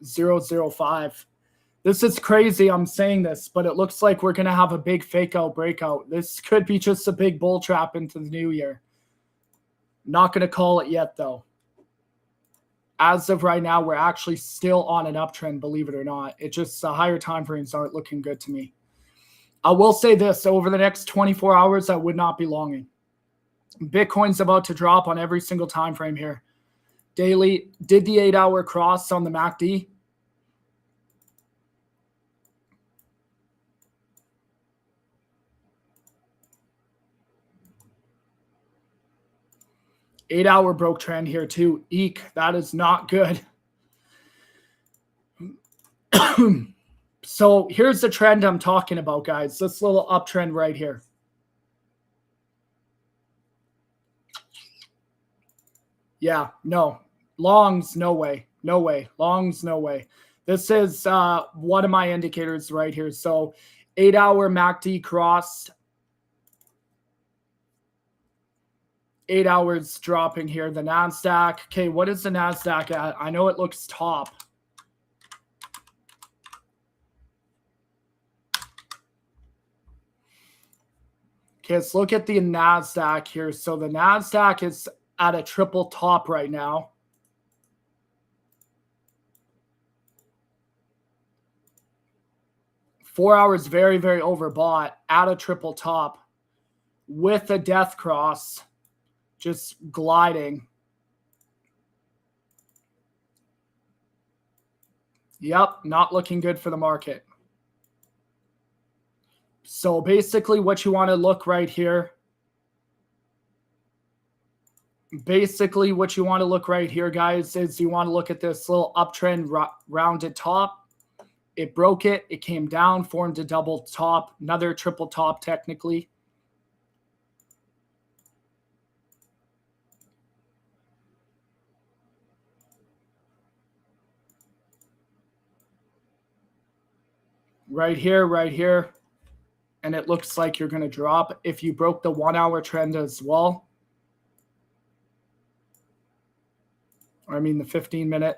S1: 0.05. This is crazy, I'm saying this, but it looks like we're going to have a big fake out breakout. This could be just a big bull trap into the new year. Not going to call it yet, though. As of right now, we're actually still on an uptrend, believe it or not. It just, the higher time frames aren't looking good to me. I will say this, over the next 24 hours, I would not be longing. Bitcoin's about to drop on every single time frame here. Daily, did the 8 hour cross on the MACD? Eight hour broke trend here too. Eek, that is not good. So here's the trend I'm talking about, guys. This little uptrend right here. Yeah, no. Longs, no way. No way. Longs, no way. This is one of my indicators right here. So 8 hour MACD crossed. 8 hours dropping here. The NASDAQ. Okay, what is the NASDAQ at? I know it looks top. Okay, let's look at the NASDAQ here. So the NASDAQ is at a triple top right now. Four hours very, very overbought at a triple top with a death cross just gliding. Yep, not looking good for the market. So basically what you want to look right here. Basically what you want to look right here, guys, is you want to look at this little uptrend rounded top. It broke it. It came down, formed a double top, another triple top technically. Right here. And it looks like you're going to drop if you broke the 1 hour trend as well. Or I mean the 15-minute.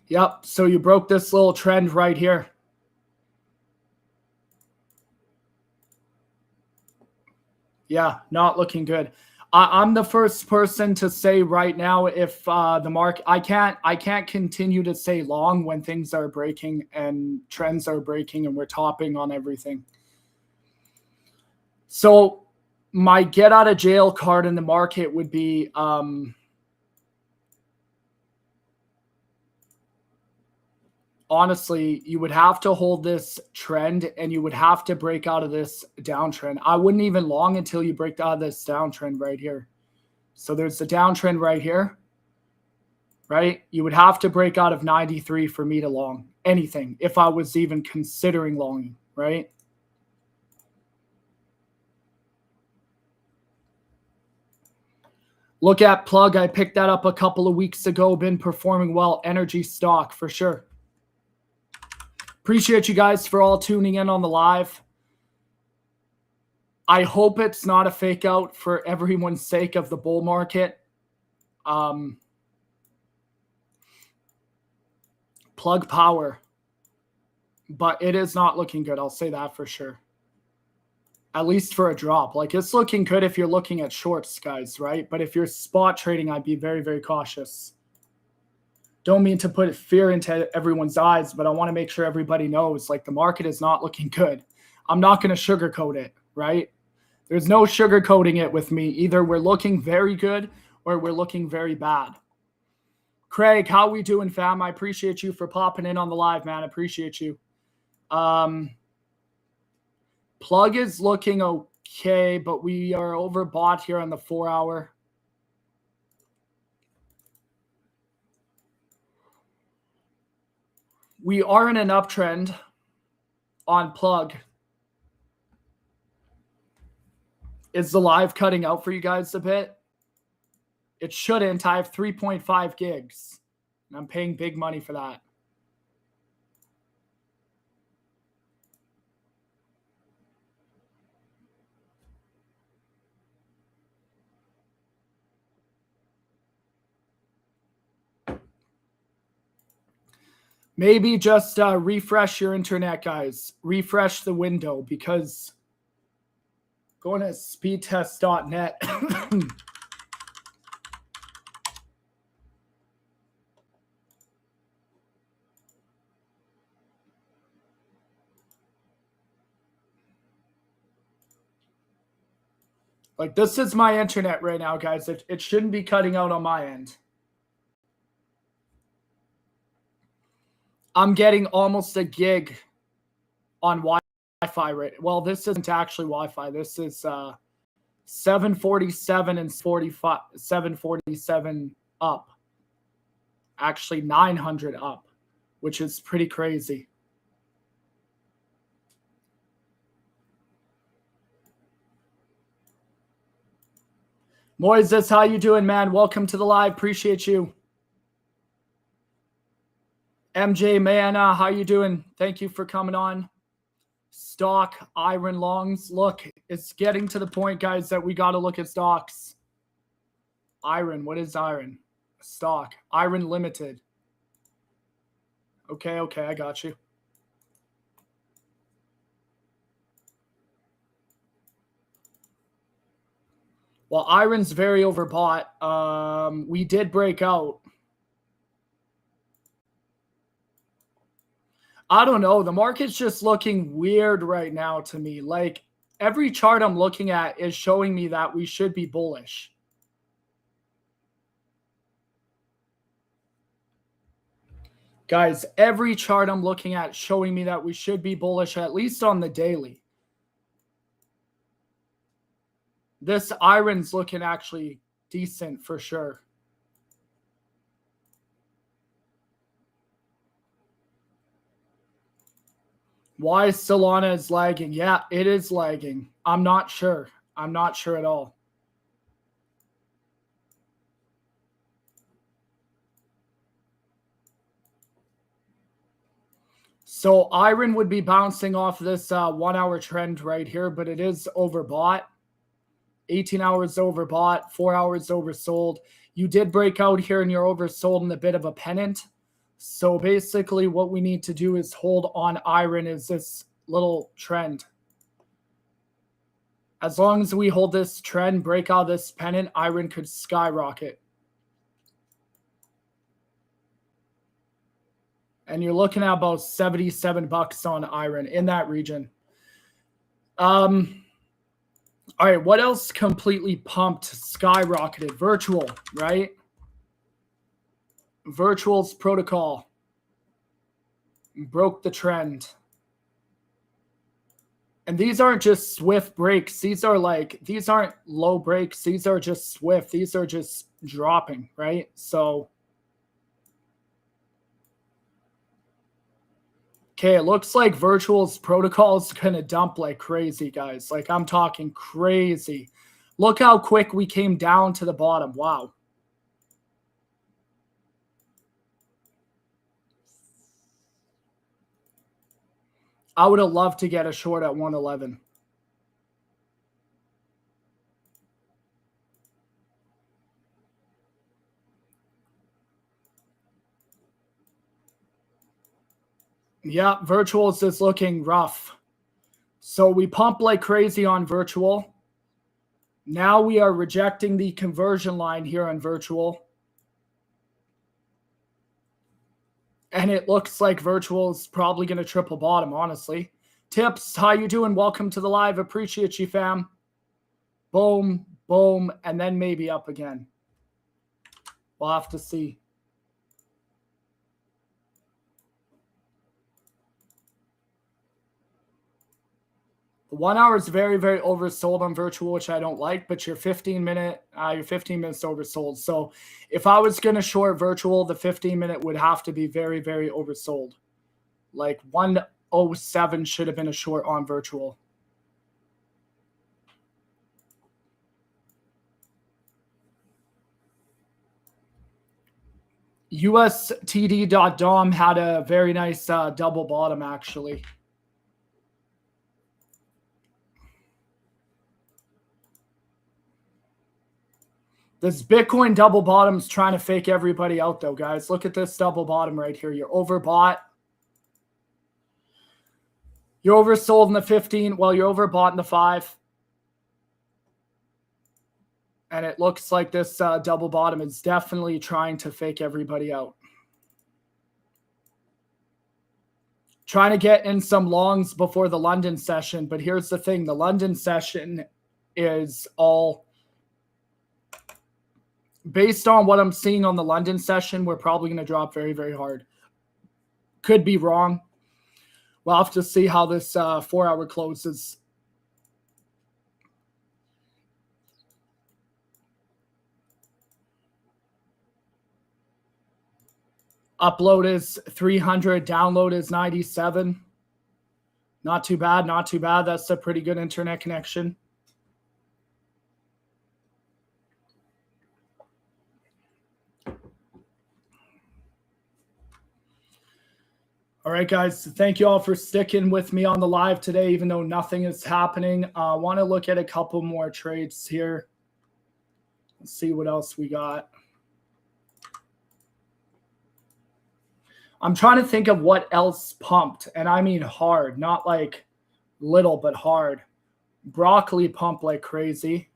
S1: Yep, so you broke this little trend right here. Yeah, not looking good. I'm the first person to say right now if the market, I can't continue to say long when things are breaking and trends are breaking and we're topping on everything. So my get out of jail card in the market would be honestly, you would have to hold this trend and you would have to break out of this downtrend. I wouldn't even long until you break out of this downtrend right here. So there's the downtrend right here, right? You would have to break out of 93 for me to long anything if I was even considering longing, right? Look at Plug. I picked that up a couple of weeks ago. Been performing well. Energy stock for sure. Appreciate you guys for all tuning in on the live. I hope it's not a fake out for everyone's sake of the bull market. Plug power. But it is not looking good. I'll say that for sure. At least for a drop. Like, it's looking good if you're looking at shorts, guys, right? But if you're spot trading, I'd be very, very cautious. Don't mean to put fear into everyone's eyes, but I want to make sure everybody knows, like, the market is not looking good. I'm not going to sugarcoat it, right? There's no sugarcoating it with me. Either we're looking very good or we're looking very bad. Craig, how we doing, fam? I appreciate you for popping in on the live, man. I appreciate you. Plug is looking okay, but we are overbought here on the 4 hour. We are in an uptrend on Plug. Is the live cutting out for you guys a bit? It shouldn't. I have 3.5 gigs, and I'm paying big money for that. Maybe just refresh your internet, guys. Refresh the window, because going to speedtest.net. Like, this is my internet right now, guys. It shouldn't be cutting out on my end. I'm getting almost a gig on Wi-Fi right. Well, this isn't actually Wi-Fi. This is 747 and 45, 747 up. Actually 900 up, which is pretty crazy. Moises, how you doing, man? Welcome to the live. Appreciate you. MJ Mayana, how you doing? Thank you for coming on. Stock, iron longs. Look, it's getting to the point, guys, that we got to look at stocks. Iron, what is iron? Stock, Iron Limited. Okay, I got you. Well, iron's very overbought. We did break out. I don't know. The market's just looking weird right now to me. Like, every chart I'm looking at is showing me that we should be bullish. Guys, every chart I'm looking at showing me that we should be bullish, at least on the daily. This iron's looking actually decent for sure. Why Solana is lagging? Yeah, it is lagging. I'm not sure. I'm not sure at all. So iron would be bouncing off this 1 hour trend right here, but it is overbought. 18 hours overbought, 4 hours oversold. You did break out here and you're oversold in a bit of a pennant. So basically what we need to do is hold on iron is this little trend. As long as we hold this trend, break out this pennant, iron could skyrocket. And you're looking at about $77 on iron in that region. All right, what else completely pumped, skyrocketed? Virtual, right? Virtual's protocol broke the trend. And these aren't just swift breaks. These aren't low breaks. These are just swift. These are just dropping, right? So, okay, it looks like Virtual's protocol is going to dump like crazy, guys. Like, I'm talking crazy. Look how quick we came down to the bottom. Wow. I would have loved to get a short at 111. Yeah, Virtual's is looking rough. So we pump like crazy on Virtual. Now we are rejecting the conversion line here on Virtual. And it looks like Virtual is probably going to triple bottom, honestly. Tips, how you doing? Welcome to the live. Appreciate you, fam. Boom, boom, and then maybe up again. We'll have to see. The 1 hour is very, very oversold on Virtual, which I don't like, but your 15 minutes oversold. So if I was going to short Virtual, the 15-minute would have to be very, very oversold. Like 107 should have been a short on Virtual. USTD.dom had a very nice double bottom, actually. This Bitcoin double bottom is trying to fake everybody out, though, guys. Look at this double bottom right here. You're overbought. You're oversold in the 15. Well, you're overbought in the 5. And it looks like this double bottom is definitely trying to fake everybody out. Trying to get in some longs before the London session. But here's the thing. The London session is all... Based on what I'm seeing on the London session, we're probably going to drop very, very hard. Could be wrong. We'll have to see how this 4 hour closes. Upload is 300. Download is 97. Not too bad. Not too bad. That's a pretty good internet connection. All right, guys. Thank you all for sticking with me on the live today, even though nothing is happening. I want to look at a couple more trades here. Let's see what else we got. I'm trying to think of what else pumped, and I mean hard, not like little, but hard. Broccoli pumped like crazy.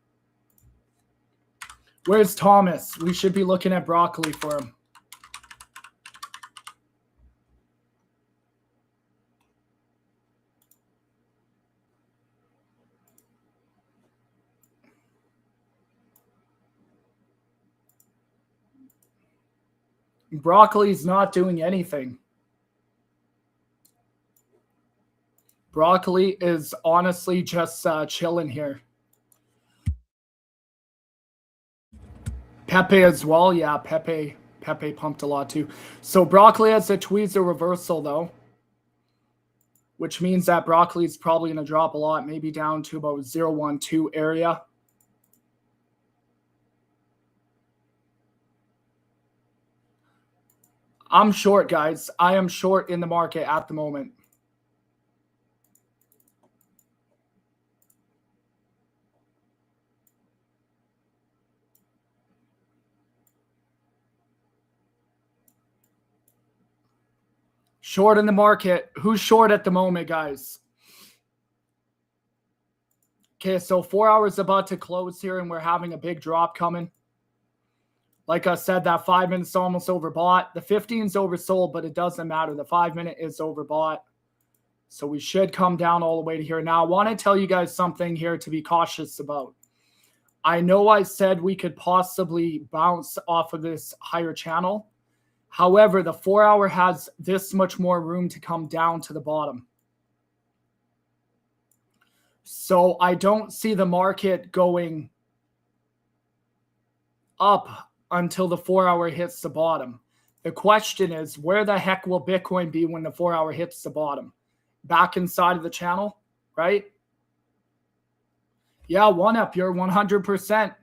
S1: Where's Thomas? We should be looking at broccoli for him. Broccoli's not doing anything. Broccoli is honestly just chilling here. Pepe as well. Yeah, Pepe pumped a lot too. So broccoli has a tweezer reversal though, which means that broccoli is probably going to drop a lot, maybe down to about 0.12 area. I'm short, guys. I am short in the market at the moment. Short in the market. Who's short at the moment, guys? Okay, so 4 hours about to close here, and we're having a big drop coming. Like I said, that 5 minutes almost overbought. The 15's oversold, but it doesn't matter. The 5 minute is overbought. So we should come down all the way to here. Now, I want to tell you guys something here to be cautious about. I know I said we could possibly bounce off of this higher channel. However, the 4-hour has this much more room to come down to the bottom. So I don't see the market going up until the 4-hour hits the bottom. The question is, where the heck will Bitcoin be when the 4-hour hits the bottom? Back inside of the channel, right? Yeah, one up, you're 100%.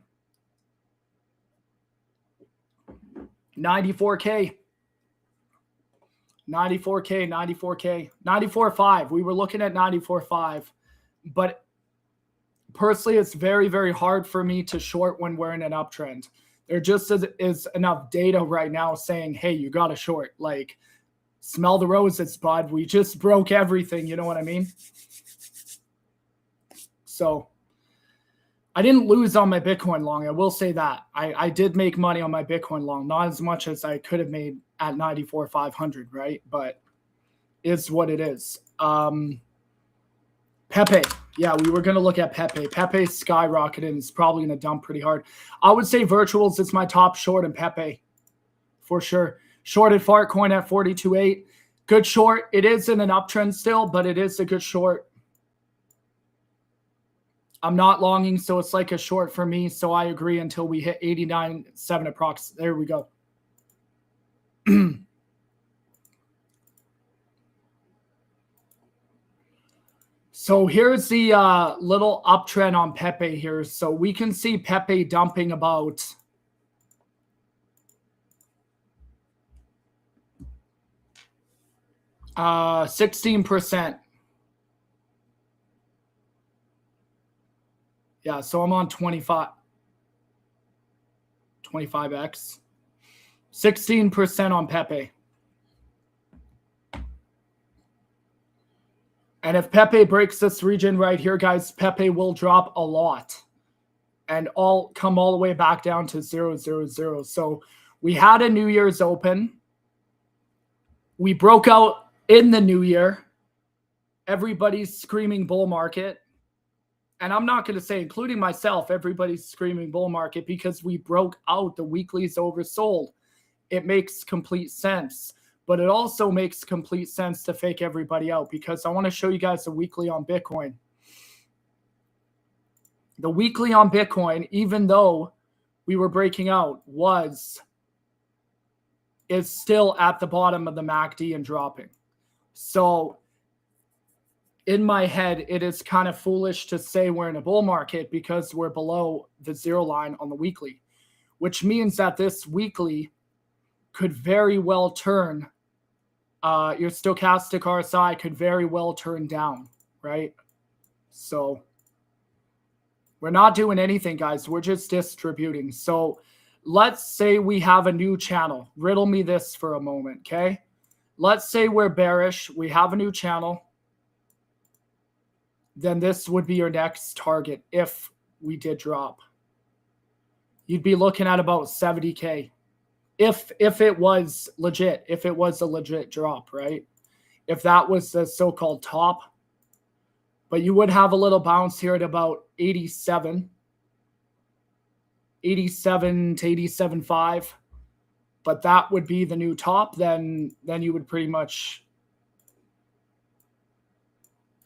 S1: 94K. 94K, 94K, 94.5. We were looking at 94.5. But personally, it's very, very hard for me to short when we're in an uptrend. There just is enough data right now saying, hey, you got to short. Like, smell the roses, bud. We just broke everything. You know what I mean? So I didn't lose on my Bitcoin long. I will say that. I did make money on my Bitcoin long. Not as much as I could have made at 94,500, right? But it's what it is. Pepe. Yeah, we were going to look at Pepe. Pepe skyrocketed and is probably going to dump pretty hard. I would say virtuals is my top short in Pepe for sure. Shorted Filecoin at 42.8. Good short. It is in an uptrend still, but it is a good short. I'm not longing, so it's like a short for me. So I agree until we hit 89.7 approx. There we go. So here's the little uptrend on Pepe here. So we can see Pepe dumping about 16%. Yeah, so I'm on 25x. 16% on Pepe. And if Pepe breaks this region right here, guys, Pepe will drop a lot and come all the way back down to 0.00. So we had a New Year's open. We broke out in the new year. Everybody's screaming bull market. And I'm not going to say, including myself, everybody's screaming bull market because we broke out. The weekly's oversold. It makes complete sense. But it also makes complete sense to fake everybody out because I want to show you guys the weekly on Bitcoin. The weekly on Bitcoin, even though we were breaking out, is still at the bottom of the MACD and dropping. So in my head, it is kind of foolish to say we're in a bull market because we're below the zero line on the weekly, which means that this weekly could very well turn. Your stochastic RSI could very well turn down, right? So we're not doing anything, guys. We're just distributing. So let's say we have a new channel. Riddle me this for a moment, okay? Let's say we're bearish. We have a new channel. Then this would be your next target if we did drop. You'd be looking at about 70K. If it was legit, if it was a legit drop, right? If that was the so-called top. But you would have a little bounce here at about 87 to 87.5. But that would be the new top. Then you would pretty much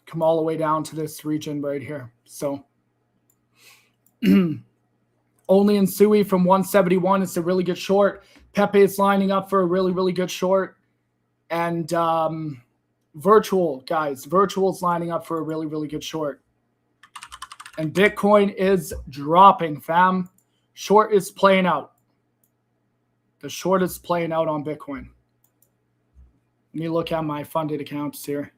S1: come all the way down to this region right here. So only in Sui from 171. It's a really good short. Pepe is lining up for a really, really good short. And virtual, guys. Virtual's lining up for a really, really good short. And Bitcoin is dropping, fam. Short is playing out. The short is playing out on Bitcoin. Let me look at my funded accounts here.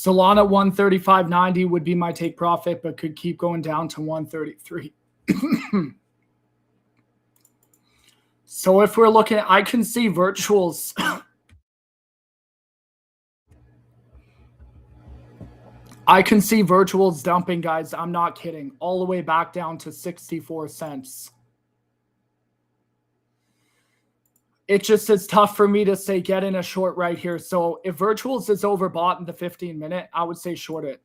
S1: Solana 135.90 would be my take profit, but could keep going down to 133. So if we're looking, I can see virtuals. I can see virtuals dumping, guys. I'm not kidding. All the way back down to 64 cents. It just is tough for me to say get in a short right here. So if virtuals is overbought in the 15-minute, I would say short it.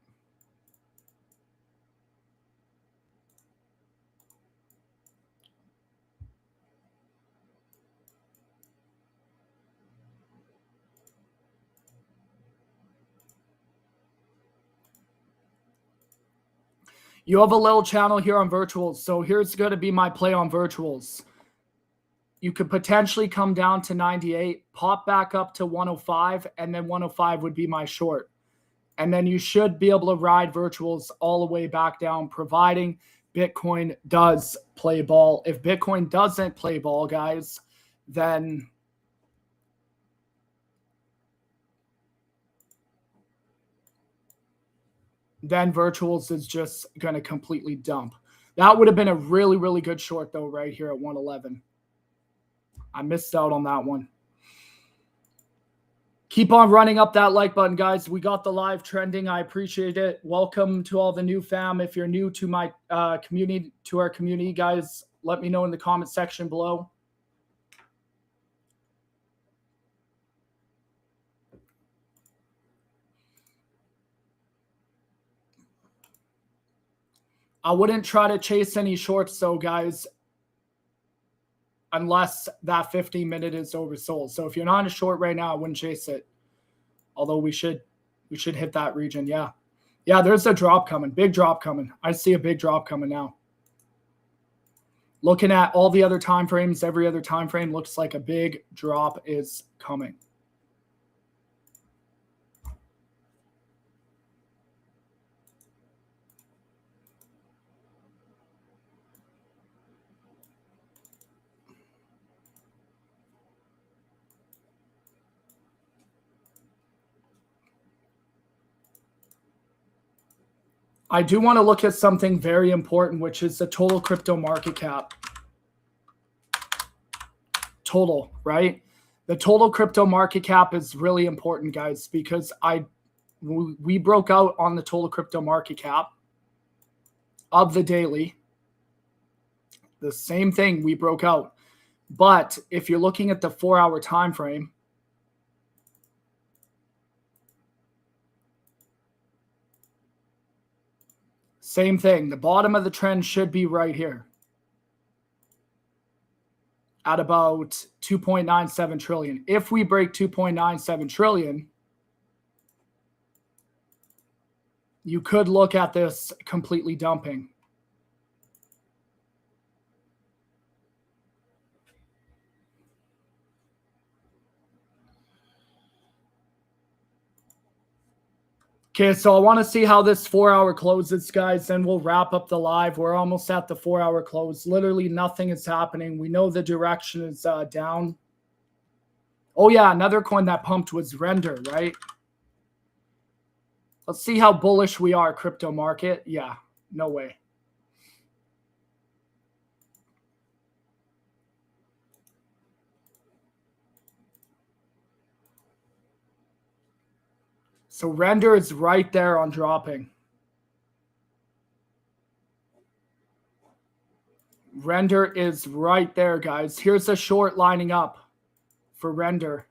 S1: You have a little channel here on virtuals. So here's going to be my play on virtuals. You could potentially come down to 98, pop back up to 105, and then 105 would be my short. And then you should be able to ride virtuals all the way back down, providing Bitcoin does play ball. If Bitcoin doesn't play ball, guys, then virtuals is just going to completely dump. That would have been a really, really good short, though, right here at 111. I missed out on that one. Keep on running up that like button, guys. We got the live trending. I appreciate it. Welcome to all the new fam. If you're new to my community, to our community, guys, let me know in the comment section below. I wouldn't try to chase any shorts, though, guys, unless that 15-minute is oversold. So if you're not in a short right now, I wouldn't chase it. Although we should hit that region. Yeah. Yeah, there's a drop coming. Big drop coming. I see a big drop coming now. Looking at all the other time frames, every other time frame looks like a big drop is coming. I do want to look at something very important, which is the total crypto market cap. Total, right? The total crypto market cap is really important, guys, because we broke out on the total crypto market cap of the daily. The same thing, we broke out. But if you're looking at the 4-hour time frame, same thing. The bottom of the trend should be right here at about 2.97 trillion. If we break 2.97 trillion, you could look at this completely dumping. Okay, so I want to see how this 4-hour closes, guys. Then we'll wrap up the live. We're almost at the 4-hour close. Literally nothing is happening. We know the direction is down. Oh, yeah, another coin that pumped was Render, right? Let's see how bullish we are, crypto market. Yeah, no way. So Render is right there on dropping. Render is right there, guys. Here's a short lining up for Render.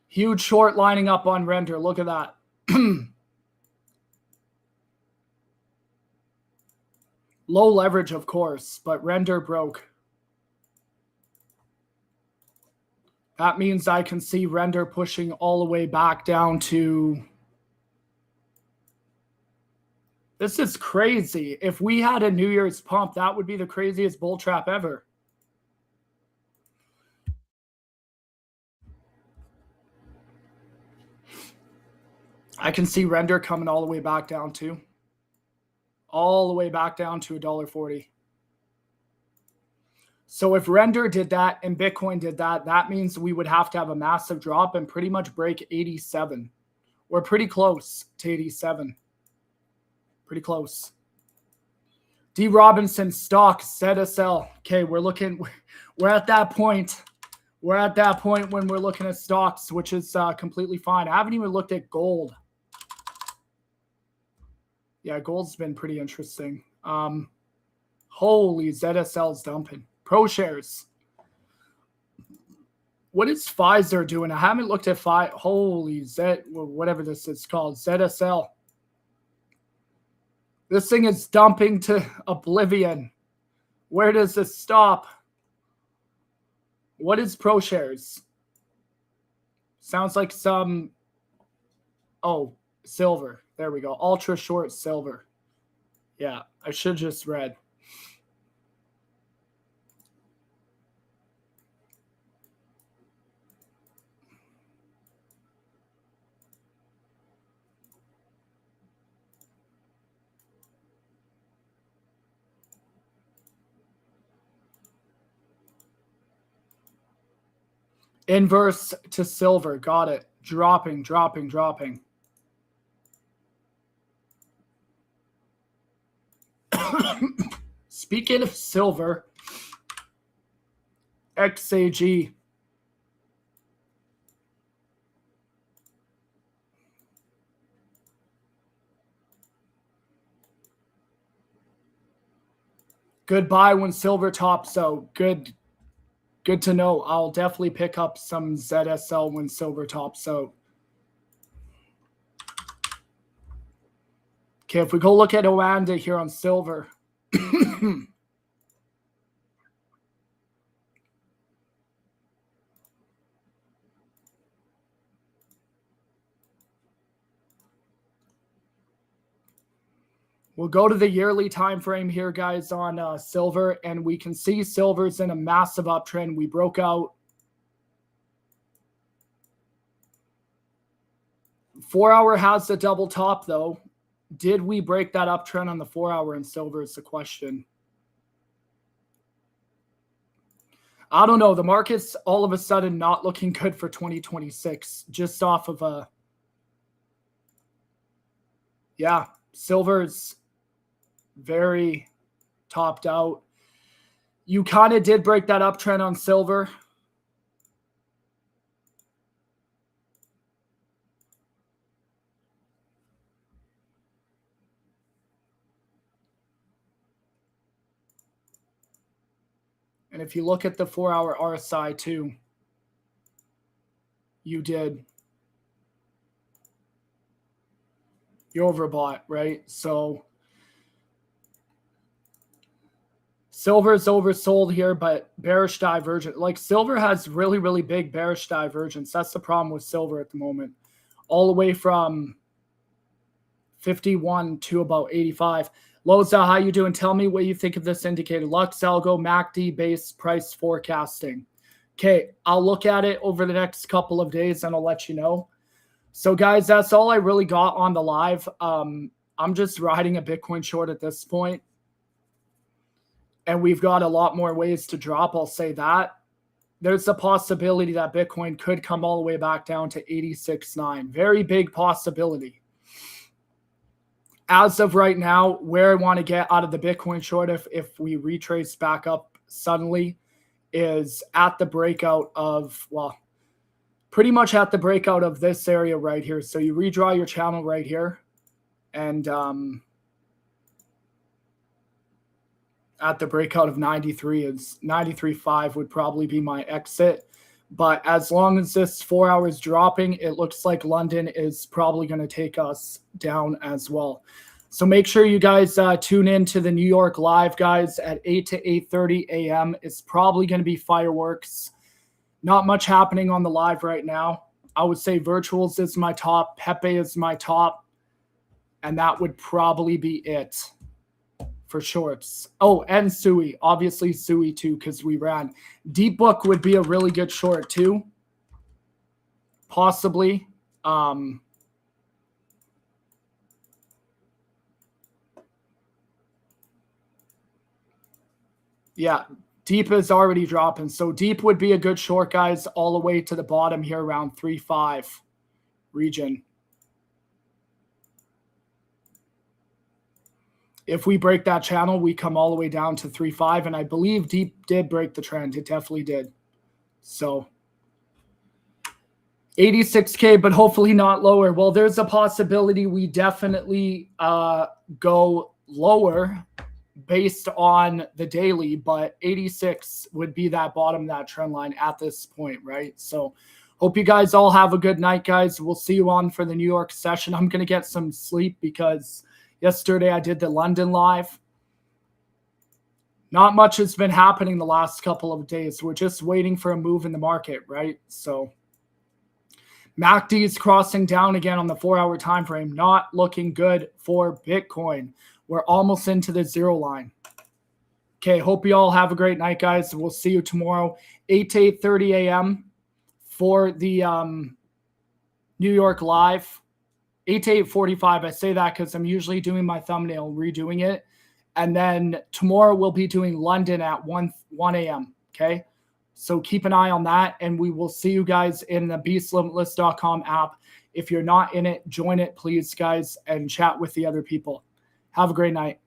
S1: Huge short lining up on Render. Look at that. Low leverage, of course, but Render broke. That means I can see Render pushing all the way back down to... This is crazy. If we had a New Year's pump, that would be the craziest bull trap ever. I can see Render coming all the way back down to... all the way back down to $1.40. So if Render did that and Bitcoin did that, that means we would have to have a massive drop and pretty much break 87. We're pretty close to 87. Pretty close. D. Robinson, stock, ZSL. Okay, we're at that point. We're at that point when we're looking at stocks, which is completely fine. I haven't even looked at gold. Yeah, gold's been pretty interesting. Holy, ZSL's dumping. Pro shares. What is Pfizer doing? I haven't looked at holy whatever this is called, ZSL. This thing is dumping to oblivion. Where does this stop? What is Pro shares? Sounds like some, oh, silver. There we go. Ultra short silver. Yeah, I should just read. Inverse to silver. Got it. Dropping, dropping, dropping. Speaking of silver, XAG. Goodbye when silver tops out. Good to know. I'll definitely pick up some ZSL when silver tops out. Okay, if we go look at Oanda here on silver. We'll go to the yearly time frame here, guys, on silver, and we can see silver's in a massive uptrend. We broke out 4 hour has the double top, though. Did we break that uptrend on the 4 hour in silver is the question. I don't know. The market's all of a sudden not looking good for 2026, just off of a, yeah, silver's very topped out. You kind of did break that uptrend on silver. And if you look at the 4 hour RSI too, you did. You overbought, right? So silver's oversold here, but bearish divergence. Like silver has really, really big bearish divergence. That's the problem with silver at the moment. All the way from 51 to about 85. Loza, how you doing? Tell me what you think of this indicator. Lux Algo, MACD base price forecasting. Okay, I'll look at it over the next couple of days and I'll let you know. So guys, that's all I really got on the live. I'm just riding a Bitcoin short at this point. And we've got a lot more ways to drop, I'll say that. There's a possibility that Bitcoin could come all the way back down to 86.9. Very big possibility. As of right now, where I want to get out of the Bitcoin short if we retrace back up suddenly is at the breakout of, well, pretty much at the breakout of this area right here. So you redraw your channel right here and at the breakout of 93 is 93.5 would probably be my exit. But as long as this 4 hours dropping, it looks like London is probably going to take us down as well. So make sure you guys tune in to the New York live, guys, at 8 to 8:30 a.m. It's probably going to be fireworks. Not much happening on the live right now. I would say Virtuals is my top. Pepe is my top. And that would probably be it for shorts. Oh, and Sui. Obviously Sui too, because we ran. Deep Book would be a really good short too. Possibly. Yeah. Deep is already dropping. So deep would be a good short, guys, all the way to the bottom here around 3.5 region. If we break that channel, we come all the way down to 3.5. And I believe deep did break the trend. It definitely did. So 86K, but hopefully not lower. Well, there's a possibility we definitely go lower based on the daily, but 86 would be that bottom of that trend line at this point, right? So hope you guys all have a good night, guys. We'll see you on for the New York session. I'm going to get some sleep because yesterday I did the London live. Not much has been happening the last couple of days. We're just waiting for a move in the market, right? So MACD is crossing down again on the 4-hour time frame. Not looking good for Bitcoin. We're almost into the zero line. Okay, hope you all have a great night, guys. We'll see you tomorrow, 8 to 8:30 a.m. for the New York live. 8 to 8:45. I say that because I'm usually doing my thumbnail, redoing it. And then tomorrow we'll be doing London at 1 a.m. Okay, so keep an eye on that. And we will see you guys in the beastlimitless.com app. If you're not in it, join it, please, guys, and chat with the other people. Have a great night.